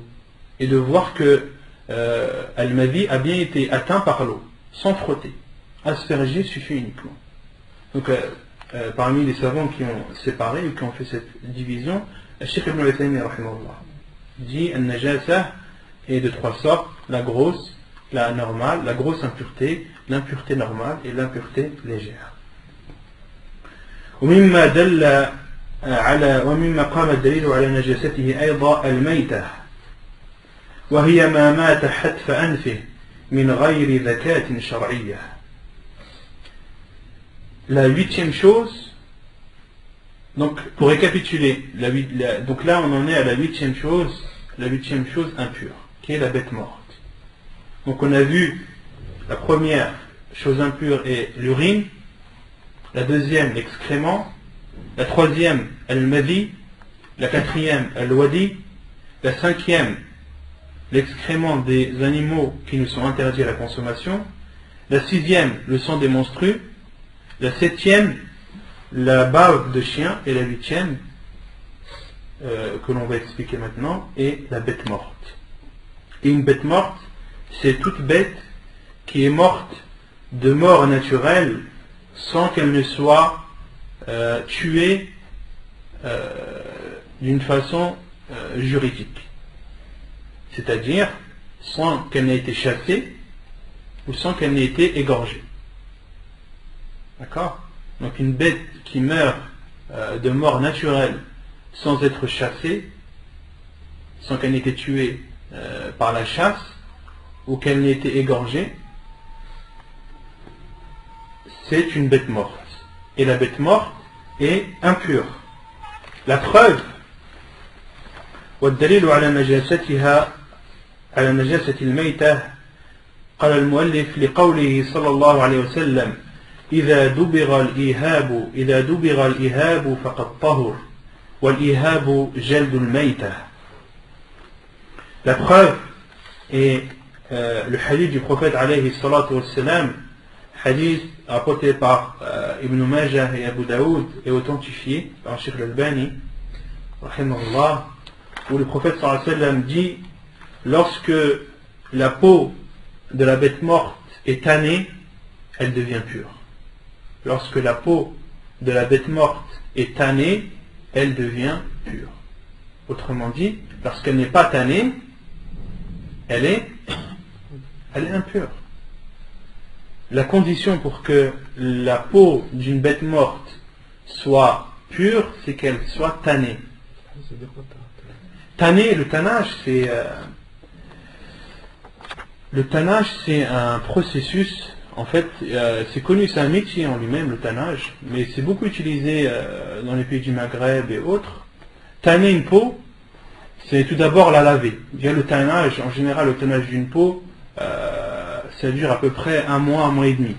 et de voir que al-madi a bien été atteint par l'eau, sans frotter. Asperger suffit uniquement. Donc parmi les savants qui ont séparé ou qui ont fait cette division, Cheikh Ibn al-Uthaymin dit al-najasa est de 3 sortes: la grosse, la normale, la grosse impureté, l'impureté normale et l'impureté légère. ومما قام الدليل على نجاسته أيضا الميتة وهي ما مات حتف أنفه من غير ذكاة شرعية. La 8e chose, donc pour récapituler, donc là on en est à la 8e chose impure, qui est la bête morte. Donc on a vu la première chose impure est l'urine, la deuxième l'excrément, la troisième al-madi, la quatrième al-wadi, la cinquième l'excrément des animaux qui nous sont interdits à la consommation, la sixième le sang des menstrues, la septième la bave de chien, et la 8e que l'on va expliquer maintenant est la bête morte. Et une bête morte, c'est toute bête qui est morte de mort naturelle sans qu'elle ne soit tuée d'une façon juridique, c'est-à-dire sans qu'elle n'ait été chassée ou sans qu'elle n'ait été égorgée. D'accord? Donc une bête qui meurt de mort naturelle sans être chassée, sans qu'elle n'ait été tuée par la chasse ou qu'elle n'ait été égorgée, c'est une bête morte. Et la bête morte est impure. La preuve, والدليل على نجاستها على نجاسة الميتة قال المؤلف لقوله صلى الله عليه وسلم إذا دبغ الإهاب فقد طهر والإهاب جلد الميتة. La preuve est le hadith du prophète alayhi salatu wassalam, hadith rapporté par Ibn Majah et Abu Daoud et authentifié par Cheikh al-Albani rahimahullah, où le prophète sallallahu alayhi wa sallam dit: lorsque la peau de la bête morte est tannée, elle devient pure. Lorsque la peau de la bête morte est tannée, elle devient pure. Autrement dit, lorsqu'elle n'est pas tannée, elle est impure. La condition pour que la peau d'une bête morte soit pure, c'est qu'elle soit tannée. Tanner, le tannage c'est un processus, en fait c'est connu, c'est un métier en lui-même, le tannage, mais c'est beaucoup utilisé dans les pays du Maghreb et autres. Tanner une peau, c'est tout d'abord la laver. Bien, le tannage, en général le tannage d'une peau, ça dure à peu près un mois et demi.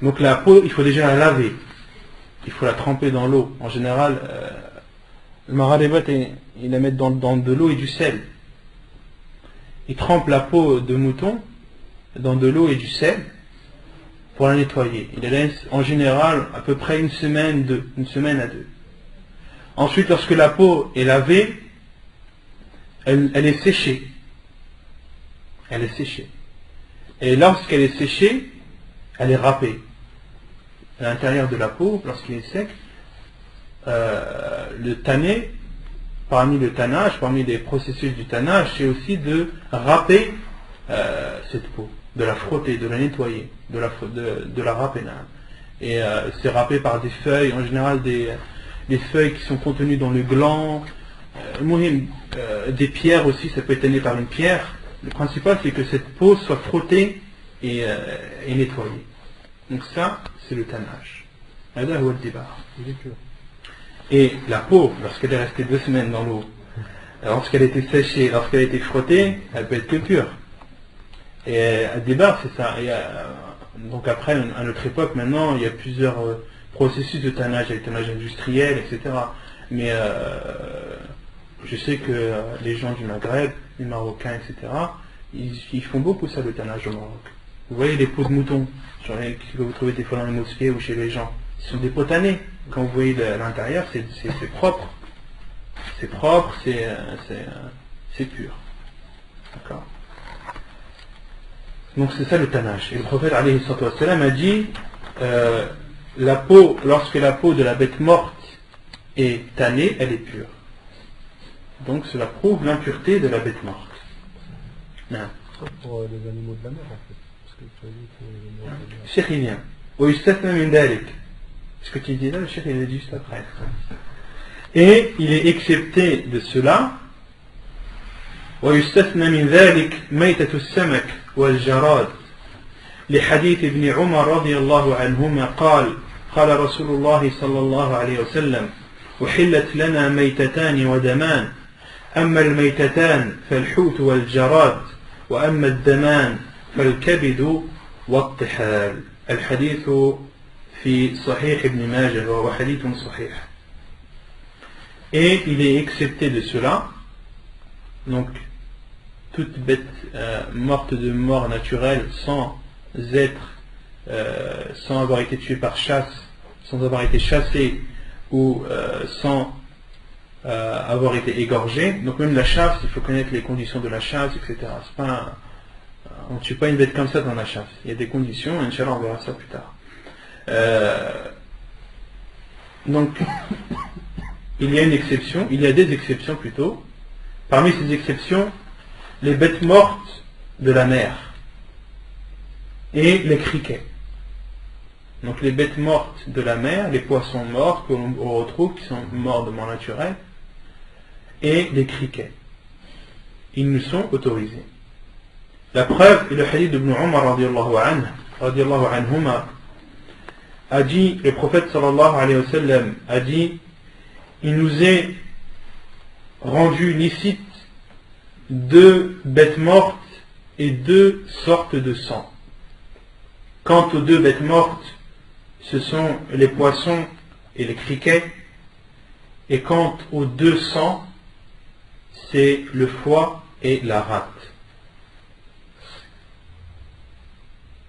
Donc la peau, il faut déjà la laver, il faut la tremper dans l'eau. En général, le maralébat, il la met dans de l'eau et du sel. il trempe la peau de mouton dans de l'eau et du sel pour la nettoyer. Il la laisse en général à peu près une semaine à deux. Ensuite, lorsque la peau est lavée, elle est séchée. Elle est séchée. Et lorsqu'elle est séchée, elle est râpée. À l'intérieur de la peau, lorsqu'il est sec, le tanner, parmi les processus du tannage, c'est aussi de râper cette peau, de la frotter, de la nettoyer, de la râper. Et c'est râpé par des feuilles, en général des feuilles qui sont contenues dans le gland, des pierres aussi, ça peut être tanné par une pierre. Le principal, c'est que cette peau soit frottée et nettoyée. Donc ça, c'est le tannage. Et la peau, lorsqu'elle est restée 2 semaines dans l'eau, lorsqu'elle était séchée, lorsqu'elle a été frottée, elle peut être que pure. Et à débat, c'est ça. Donc après, à notre époque, maintenant, il y a plusieurs processus de tannage, avec tannage industriel, etc. Mais je sais que les gens du Maghreb, les Marocains, etc., ils font beaucoup ça, le tannage au Maroc. Vous voyez les peaux de mouton que vous trouvez des fois dans les mosquées ou chez les gens, ce sont des peaux tannées. Quand vous voyez l'intérieur, c'est propre. C'est propre, c'est pur. D'accord. Donc c'est ça le tannage. Et le prophète alayhi salatu wassalam a dit la peau, lorsque la peau de la bête morte est tannée, elle est pure. Donc cela prouve l'impureté de la bête morte. Non. Pour les animaux de la mer en fait. Parce que tu as dit que les animaux de la mer. Cheikh il vient. ويستثنى من ذلك. Ce que tu dis là, le cheikh il a dit juste après. Et il est excepté de cela. ويستثنى من ذلك ميتة السمك والجراد لحديث ابن عمر رضي الله عنهما قال قال رسول الله صلى الله عليه وسلم أحلت لنا ميتتان ودمان أما الميتتان فالحوت والجراد وأما الدمان فالكبد والطحال. الحديث في صحيح ابن ماجه وهو حديث صحيح. Et il est excepté de cela, donc toute bête morte de mort naturelle sans avoir été tuée par chasse, sans avoir été chassée ou sans avoir été égorgée. Donc même la chasse, il faut connaître les conditions de la chasse, etc. On ne tue pas une bête comme ça dans la chasse. Il y a des conditions, Inch'Allah on verra ça plus tard. Donc il y a des exceptions plutôt. Parmi ces exceptions, les bêtes mortes de la mer et les criquets. Donc les bêtes mortes de la mer, les poissons morts que l'on retrouve, qui sont morts de mort naturelle, et les criquets. Ils nous sont autorisés. La preuve est le hadith d'Ibn Umar radiallahu anhuma a dit, le prophète sallallahu alayhi wa sallam a dit, il nous est rendu licite 2 bêtes mortes et 2 sortes de sang. Quant aux 2 bêtes mortes, ce sont les poissons et les criquets, et quant aux 2 sangs, c'est le foie et la rate.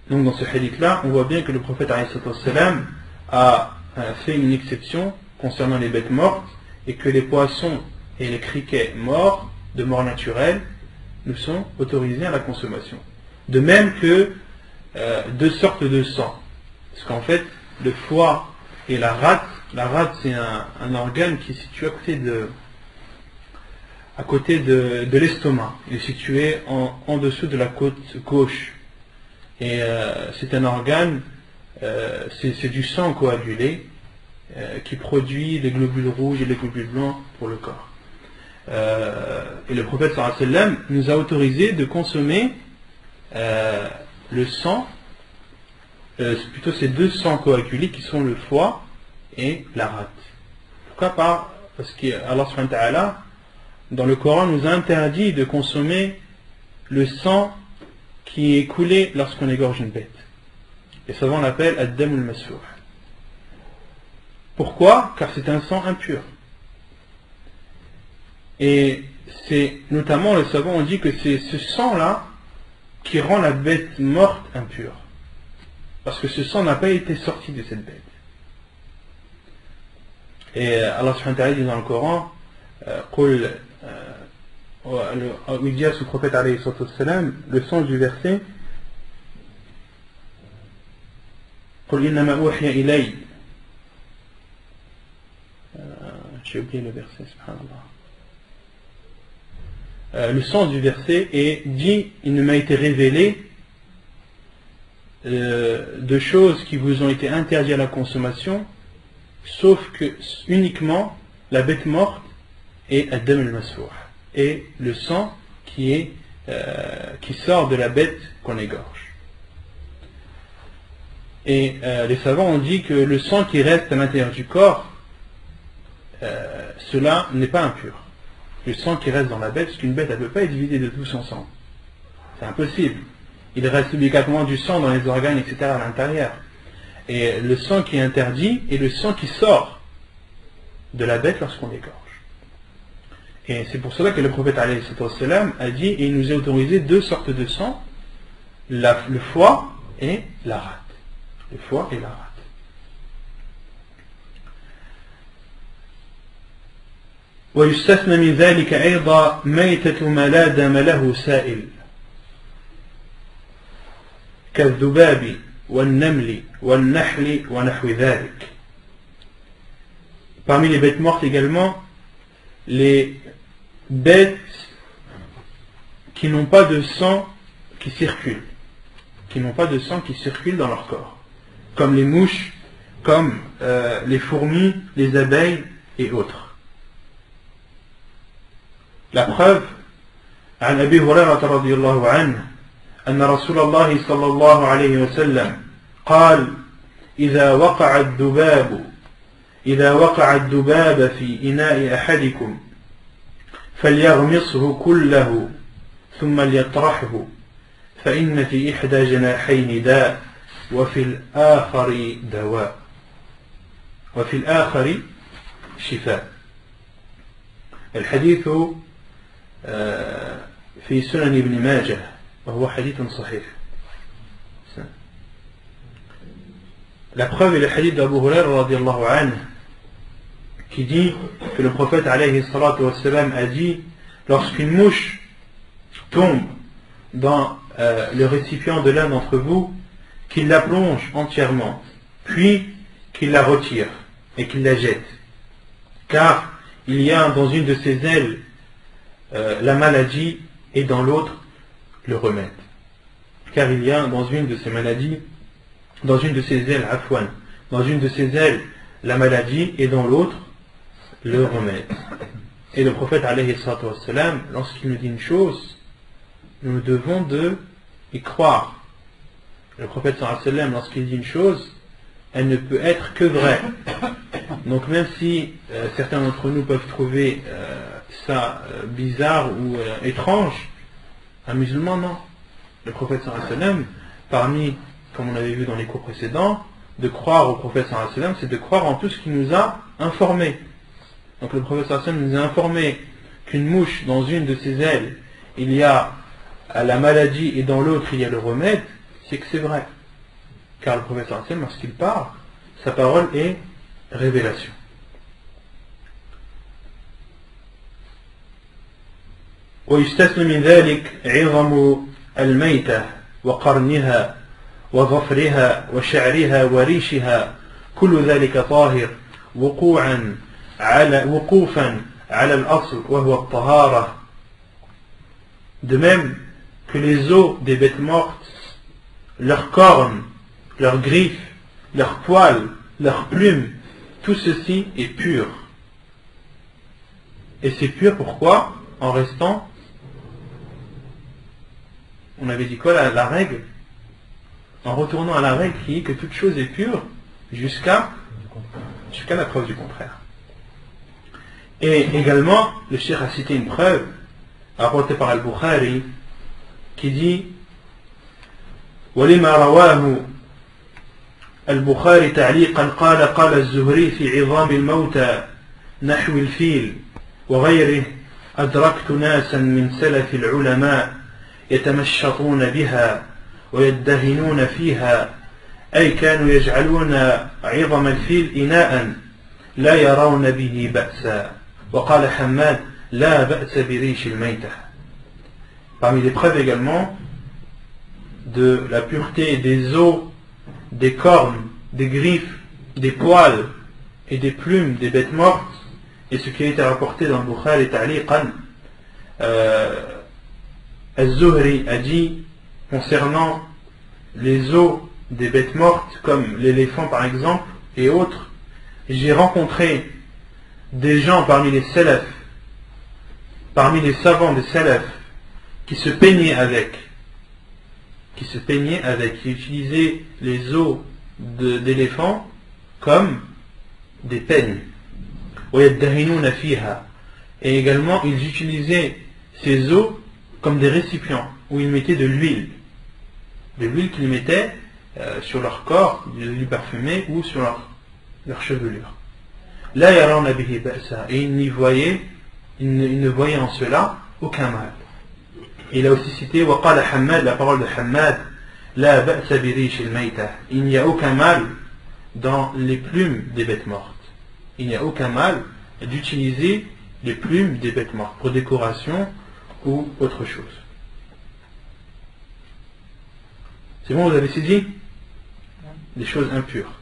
Donc dans ce hadith-là, on voit bien que le prophète a fait une exception concernant les bêtes mortes, et que les poissons et les criquets morts, de mort naturelle, nous sont autorisés à la consommation. De même que 2 sortes de sang. Parce qu'en fait, le foie et la rate c'est un organe qui est situé à côté de l'estomac. Il est situé en dessous de la côte gauche. Et c'est un organe, c'est du sang coagulé qui produit les globules rouges et les globules blancs pour le corps. Et le prophète sallallahu alayhi wa sallam nous a autorisé de consommer le sang, plutôt ces 2 sangs coagulés qui sont le foie et la rate. Pourquoi pas? Parce qu'Allah subhanahu wa ta'ala dans le Coran nous a interdit de consommer le sang qui est coulé lorsqu'on égorge une bête. Les savants l'appellent ad-dam al-masfouh. Pourquoi? Car c'est un sang impur. Et c'est notamment, les savants ont dit que c'est ce sang-là qui rend la bête morte impure. Parce que ce sang n'a pas été sorti de cette bête. Et Allah subhanahu wa ta'ala dit dans le Coran, il dit à ce prophète alayhi salam, le sens du verset, j'ai oublié le verset, subhanallah. Le sens du verset est dit, il ne m'a été révélé de choses qui vous ont été interdites à la consommation, sauf que uniquement la bête morte et ad-dam al-masfouh, et le sang qui sort de la bête qu'on égorge. Et les savants ont dit que le sang qui reste à l'intérieur du corps, cela n'est pas impur. Le sang qui reste dans la bête, parce qu'une bête, elle ne peut pas être divisée de tout son sang. C'est impossible. Il reste obligatoirement du sang dans les organes, etc. à l'intérieur. Et le sang qui est interdit est le sang qui sort de la bête lorsqu'on l'égorge. Et c'est pour cela que le prophète alayhi salam a dit, et il nous a autorisé deux sortes de sang, le foie et la rate. Le foie et la rate. ويستثنى من ذلك أيضا ميتة ما لا دم له سائل كالذباب والنمل والنحل ونحو ذلك. Parmi les bêtes mortes également, les bêtes qui n'ont pas de sang qui circule, dans leur corps, comme les mouches, comme les fourmis, les abeilles et autres. La preuve, عن أبي هريرة رضي الله عنه أن رسول الله صلى الله عليه وسلم قال إذا وقع الذباب في إناء أحدكم فليغمصه كله ثم ليطرحه فإن في إحدى جناحين داء وفي الآخر دواء وفي الآخر شفاء. الحديث في سنن ابن ماجه وهو حديث صحيح. La preuve est le hadith d'Abu Hurayra radiyallahu anhu qui dit que le prophète alayhi salatu wassalam a dit, lorsqu'une mouche tombe dans le récipient de l'un d'entre vous, qu'il la plonge entièrement, puis qu'il la retire et qu'il la jette, car il y a dans une de ses ailes la maladie et dans l'autre le remède. Car il y a dans une de ces maladies, dans une de ses ailes, dans une de ses ailes la maladie et dans l'autre le remède. Et le prophète alayhi salatu wassalam, lorsqu'il nous dit une chose, nous devons y croire. Le prophète sallallahu alayhi wa sallam, lorsqu'il dit une chose, elle ne peut être que vraie. Donc même si certains d'entre nous peuvent trouver ça bizarre ou étrange, un musulman non. Le prophète sallallahu alayhi wa sallam, parmi, comme on avait vu dans les cours précédents, de croire au prophète sallallahu alayhi wa sallam, c'est de croire en tout ce qu'il nous a informé. Donc le prophète sallallahu alayhi wa sallam nous a informé qu'une mouche, dans une de ses ailes, il y a la maladie et dans l'autre il y a le remède, c'est que c'est vrai. Car le prophète sallallahu alayhi wa sallam, lorsqu'il parle, sa parole est révélation. ويستثنى من ذلك عظم الميتة وقرنها وظفرها وشعرها وريشها كل ذلك طاهر وقوفا على الأصل وهو الطهارة. De même que les os des bêtes mortes, leurs cornes, leurs griffes, leurs poils, leurs plumes, tout ceci est pur. Et c'est pur pourquoi? En restant, on avait dit quoi la règle? En retournant à la règle qui est que toute chose est pure jusqu'à la preuve du contraire. Et également, le cheikh a cité une preuve rapportée par Al-Bukhari qui dit ولما رواه البخاري تعليقا قال الزهري في عظام الموتى نحو الفيل وغيره أدركت ناسا من سلف العلماء يتمشطون بها ويدهنون فيها أي كانوا يجعلون عظم الفيل إناء لا يرون به بأسا وقال حماد لا بأس بريش الميتة. Parmi les preuves également de la pureté des os, des cornes, des griffes, des poils et des plumes des bêtes mortes, et ce qui a été rapporté dans le Bukhari ta'liqan, Al-Zuhri a dit concernant les os des bêtes mortes comme l'éléphant par exemple et autres, j'ai rencontré des gens parmi les salafs, parmi les savants des salafs qui se peignaient avec, qui utilisaient les os d'éléphant comme des peignes. Et également ils utilisaient ces os comme des récipients où ils mettaient de l'huile qu'ils mettaient sur leur corps, de l'huile parfumée ou sur leur chevelure. La yarawna bihi ba'sa, et ils ne voyaient en cela aucun mal. Il a aussi cité وقال حماد, la parole de Hammad, لا بأس بريش الميتة, il n'y a aucun mal dans les plumes des bêtes mortes. Il n'y a aucun mal d'utiliser les plumes des bêtes mortes pour décoration ou autre chose. C'est bon, vous avez saisi? Des choses impures.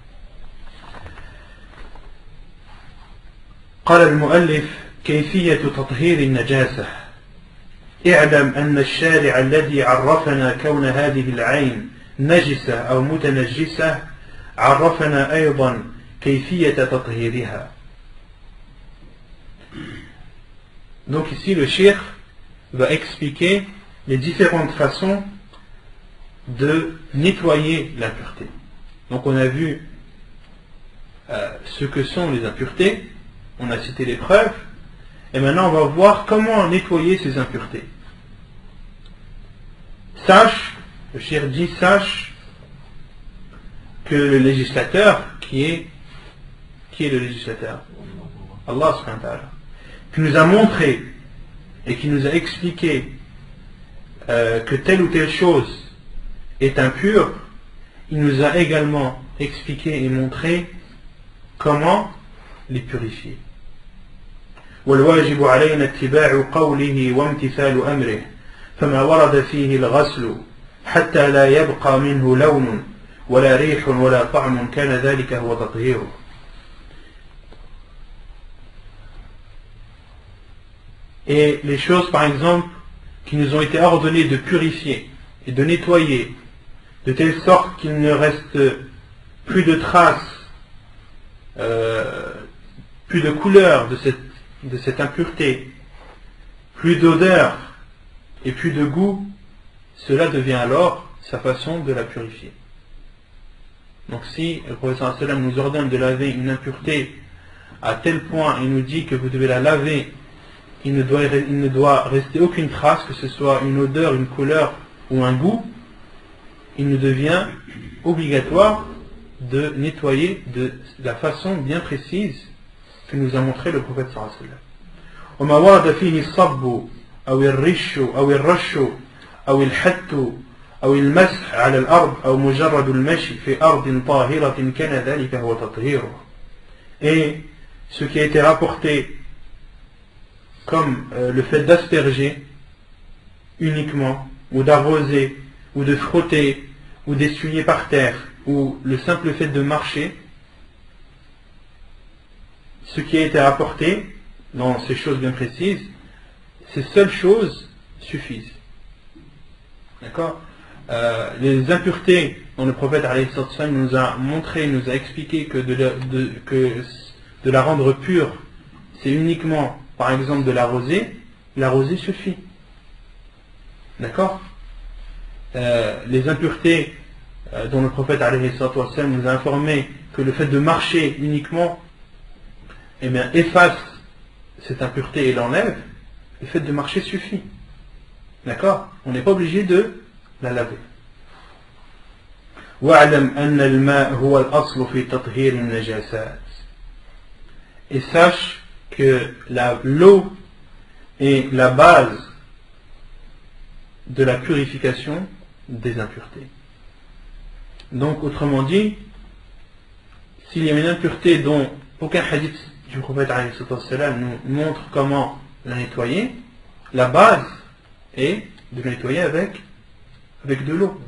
قال المؤلف كيفية تطهير النجاسة. اعلم أن الشارع الذي عرفنا كون هذه العين نجسة أو متنجسة عرفنا أيضا كيفية تطهيرها. Donc ici le cheikh va expliquer les différentes façons de nettoyer l'impureté. Donc on a vu ce que sont les impuretés, on a cité les preuves, et maintenant on va voir comment nettoyer ces impuretés. Sache, le cheikh dit, sache que le législateur, qui est le législateur? Allah subhanahu wa ta'ala, qui nous a montré et qui nous a expliqué que telle ou telle chose est impure, il nous a également expliqué et montré comment les purifier. والواجب علينا اتباع قوله وامتثال أمره فما ورد فيه الغسل حتى لا يبقى منه لون ولا ريح ولا طعم كان ذلك هو تطهيره. Et les choses par exemple qui nous ont été ordonnées de purifier et de nettoyer de telle sorte qu'il ne reste plus de traces, plus de couleur de cette impureté, plus d'odeur et plus de goût, cela devient alors sa façon de la purifier. Donc si le prophète sallam nous ordonne de laver une impureté à tel point, il nous dit que vous devez la laver, il ne doit rester aucune trace, que ce soit une odeur, une couleur ou un goût, il nous devient obligatoire de nettoyer de la façon bien précise que nous a montré le prophète sallallahu alayhi wa sallam. وما ورد فيه الصب أو الرش أو الرش أو الحت أو المسح على الأرض أو مجرد المشي في أرض طاهرة كان ذلك هو تطهيره. Et ce qui a été rapporté comme le fait d'asperger uniquement, ou d'arroser, ou de frotter, ou d'essuyer par terre, ou le simple fait de marcher, ce qui a été rapporté dans ces choses bien précises, ces seules choses suffisent. D'accord? Les impuretés dont le prophète alayhi sallam nous a montré, nous a expliqué que de la rendre pure, c'est uniquement par exemple de l'arroser suffit. D'accord? Les impuretés dont le prophète alayhi sallam nous a informé que le fait de marcher uniquement efface cette impureté et l'enlève, le fait de marcher suffit. D'accord? On n'est pas obligé de la laver. Et sache que l'eau est la base de la purification des impuretés. Donc, autrement dit, s'il y a une impureté dont aucun hadith du prophète nous montre comment la nettoyer, la base est de la nettoyer avec de l'eau.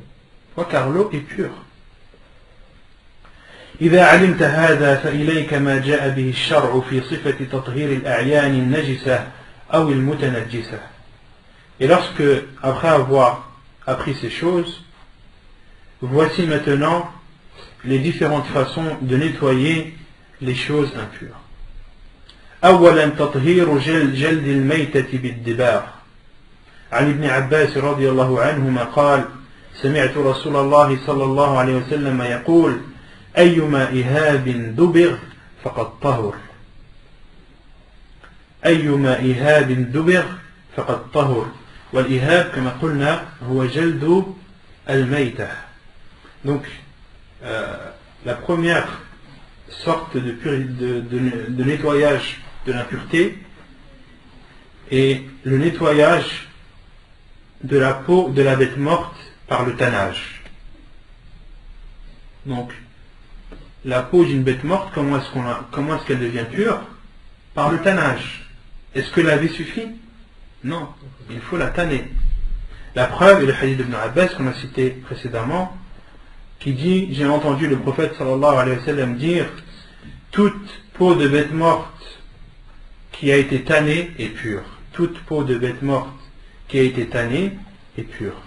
Car l'eau est pure. إذا علمت هذا فإليك ما جاء به الشرع في صفة تطهير الأعيان النجسة أو المتنجسة. Et lorsque, après avoir appris ces choses, voici maintenant les différentes façons de nettoyer les choses impures. أولا تطهير جلد الميتة بالدباغ. عن ابن عباس رضي الله عنهما قال: سمعت رسول الله صلى الله عليه وسلم يقول: أيما إهاب دبغ فقد طهر. أيما إهاب دبغ فقد طهر. والإهاب كما قلنا هو جلد الميتة. Donc la première sorte de nettoyage de l'impureté est le nettoyage de la peau de la bête morte par le tannage. Donc la peau d'une bête morte, comment est-ce qu'elle devient pure? Par le tannage. Est-ce que laver suffit? Non, il faut la tanner. La preuve est le hadith d'Ibn Abbas qu'on a cité précédemment, qui dit: j'ai entendu le prophète sallallahu alayhi wa sallam dire: toute peau de bête morte qui a été tannée est pure. Toute peau de bête morte qui a été tannée est pure.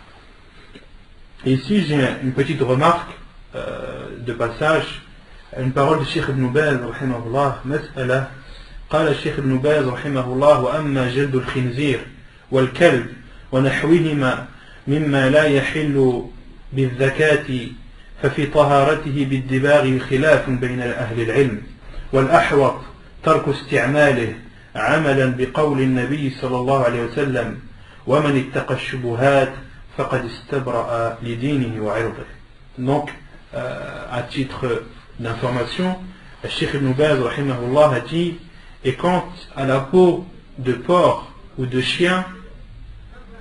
Et ici j'ai une petite remarque de passage, une parole de Cheikh Ibn Baz رحمه الله. مسألة قال الشيخ ابن باز رحمه الله: وأما جلد الخنزير والكلب ونحوهما مما لا يحل بالذكاة ففي طهارته بالدباغ خلاف بين أهل العلم، والأحوط ترك استعماله عملا بقول النبي صلى الله عليه وسلم: ومن اتقى الشبهات فقد استبرأ لدينه وعرضه. Donc, à titre d'information, le Cheikh Ibn Baz rahimahullah a dit: et quant à la peau de porc ou de chien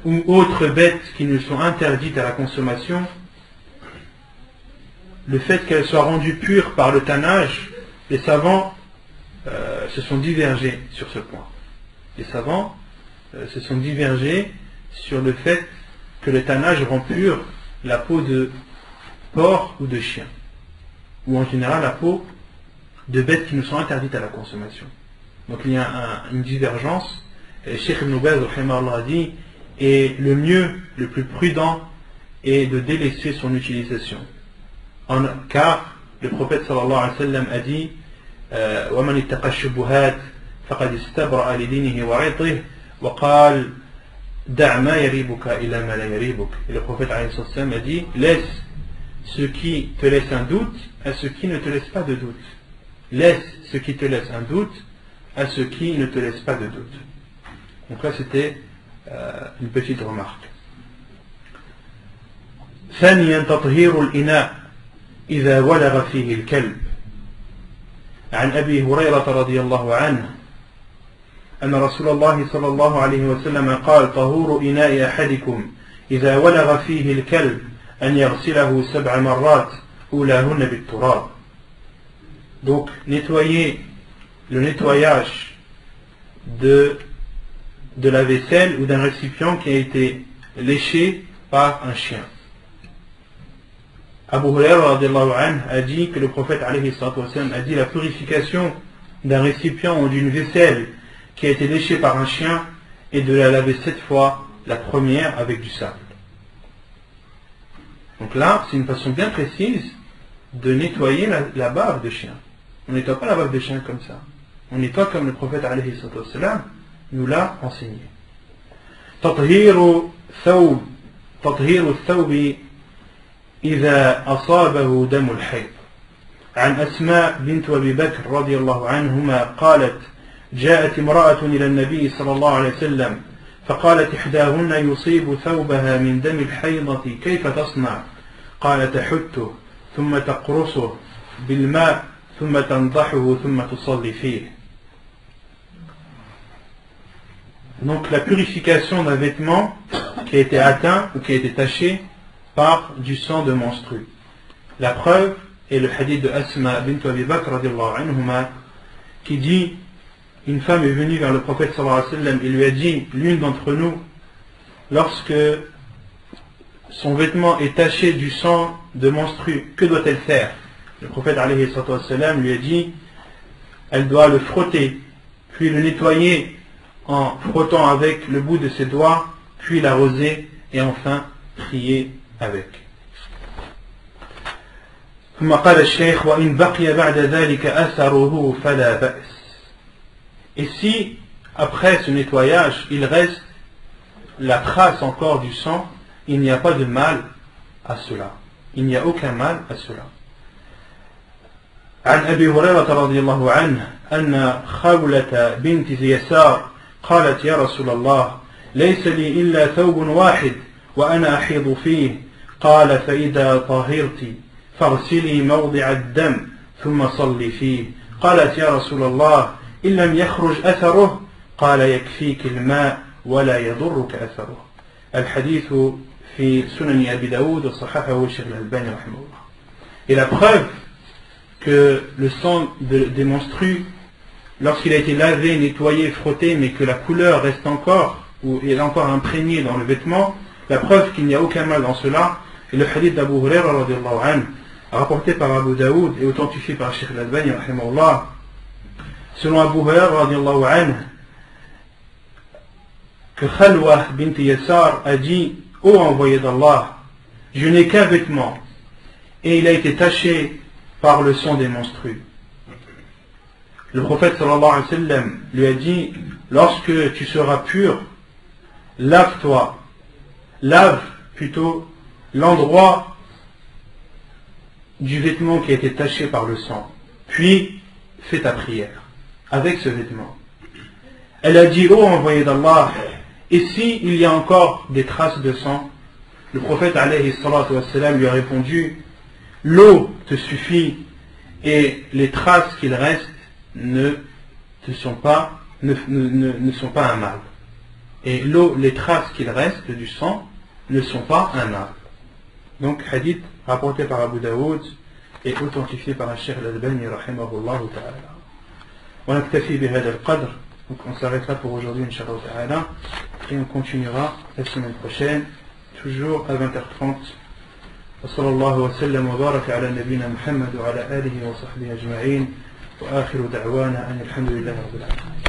ou autres bêtes qui nous sont interdites à la consommation, le fait qu'elles soient rendues pures par le tannage, les savants se sont divergés sur ce point. Les savants se sont divergés sur le fait que le tannage rend pure la peau de porc ou de chien, ou en général la peau de bêtes qui nous sont interdites à la consommation. Donc il y a une divergence. Et Cheikh Ibn Baz a dit: et le mieux, le plus prudent est de délaisser son utilisation, car le prophète sallallahu alayhi wa sallam a dit: وَمَنِ اتَّقَى الشُّبُهَاتِ فَقَدْ اسْتَبْرَأَ لِدِينِهِ وَعِرْضِهِ وَقَالَ دَعْ مَا يَرِيبُكَ إِلَى مَا لَا يَرِيبُكَ. Et le prophète alayhi wa sallam a dit: laisse ce qui te laisse un doute à ce qui ne te laisse pas de doute. Laisse ce qui te laisse un doute à ce qui ne te laisse pas de doute. Donc là c'était une petite remarque. ثانيا تطهير الإناء إذا ولغ فيه الكلب. عن أبي هريرة رضي الله عنه أن رسول الله صلى الله عليه وسلم قال: طهور إناء أحدكم إذا ولغ فيه الكلب أن يغسله 7 مرات أولاهن بالتراب. Donc le nettoyage de la vaisselle ou d'un récipient qui a été léché par un chien. Abu Huraira radiallahu anhu a dit que le prophète alayhi salatu wassalam a dit: la purification d'un récipient ou d'une vaisselle qui a été léchée par un chien est de la laver 7 fois, la première avec du sable. Donc là, c'est une façon bien précise de nettoyer la bave de chien. On ne nettoie pas la bave de chien comme ça. On nettoie comme le prophète alayhi salatu wassalam nous l'a enseigné. تطهير الثوب إذا أصابه دم الحيض. عن أسماء بنت أبي بكر رضي الله عنهما قالت: جاءت امرأة إلى النبي صلى الله عليه وسلم فقالت إحداهن: يصيب ثوبها من دم الحيضة كيف تصنع؟ قال: تحته ثم تقرصه بالماء ثم تنضحه ثم تصلي فيه. Donc la purification d'un vêtement qui a été atteint ou qui a été taché par du sang de menstru. La preuve est le hadith de Asma bint Abi Bakr radiallahu anhuma qui dit, une femme est venue vers le prophète sallallahu alayhi wa sallam et lui a dit, l'une d'entre nous, lorsque son vêtement est taché du sang de menstru, que doit-elle faire? Le prophète alayhi wa sallam lui a dit, elle doit le frotter, puis le nettoyer en frottant avec le bout de ses doigts, puis l'arroser et enfin prier avec. ثم قال الشيخ وإن بقي بعد ذلك أثره فلا بأس. Et si après ce nettoyage il reste la trace encore du sang, il n'y a pas de mal à cela. Il n'y a aucun mal à cela. عن أبي هريرة رضي الله عنه أن خولة بنت يسار قالت يا رسول الله ليس لي إلا ثوب واحد وأنا أحيض فيه قال فإذا طهرت فاغسلي موضع الدم ثم صلي فيه قالت يا رسول الله إن لم يخرج أثره قال يكفيك الماء ولا يضرك أثره. الحديث في سنن أبي داود وصححه الشيخ الألباني رحمه الله. Et la preuve que le sang des menstrues, lorsqu'il a été lavé, nettoyé, frotté, mais que la couleur reste encore, ou est encore imprégnée dans le vêtement, la preuve qu'il n'y a aucun mal dans cela, est le hadith d'Abu Huraira radiallahu anhu, rapporté par Abu Daoud et authentifié par Cheikh Al-Albani rahimahullah. Selon Abu Huraira radiallahu anhu, que Khalwa bint Yasar a dit, ô envoyé d'Allah, je n'ai qu'un vêtement, et il a été taché par le sang des menstrues. Le prophète sallallahu alayhi wa sallam lui a dit, lorsque tu seras pur, lave-toi, lave plutôt l'endroit du vêtement qui a été taché par le sang, puis fais ta prière avec ce vêtement. Elle a dit, ô envoyé d'Allah, et si il y a encore des traces de sang? Le prophète alayhi salatu wa sallam lui a répondu, l'eau te suffit et les traces qu'il reste ne sont pas un mal. Et l'eau, les traces qu'il reste du sang ne sont pas un mal. Donc hadith rapporté par Abu Daoud et authentifié par Cheikh Al-Albani rahimahullah ta'ala. On aktafi bihada al-qadr. Donc on s'arrêtera pour aujourd'hui inshallah ta'ala et on continuera la semaine prochaine toujours à 20h30. وصلى الله وسلم وبارك على نبينا محمد وعلى آله وصحبه أجمعين وآخر دعوانا أن الحمد لله رب العالمين.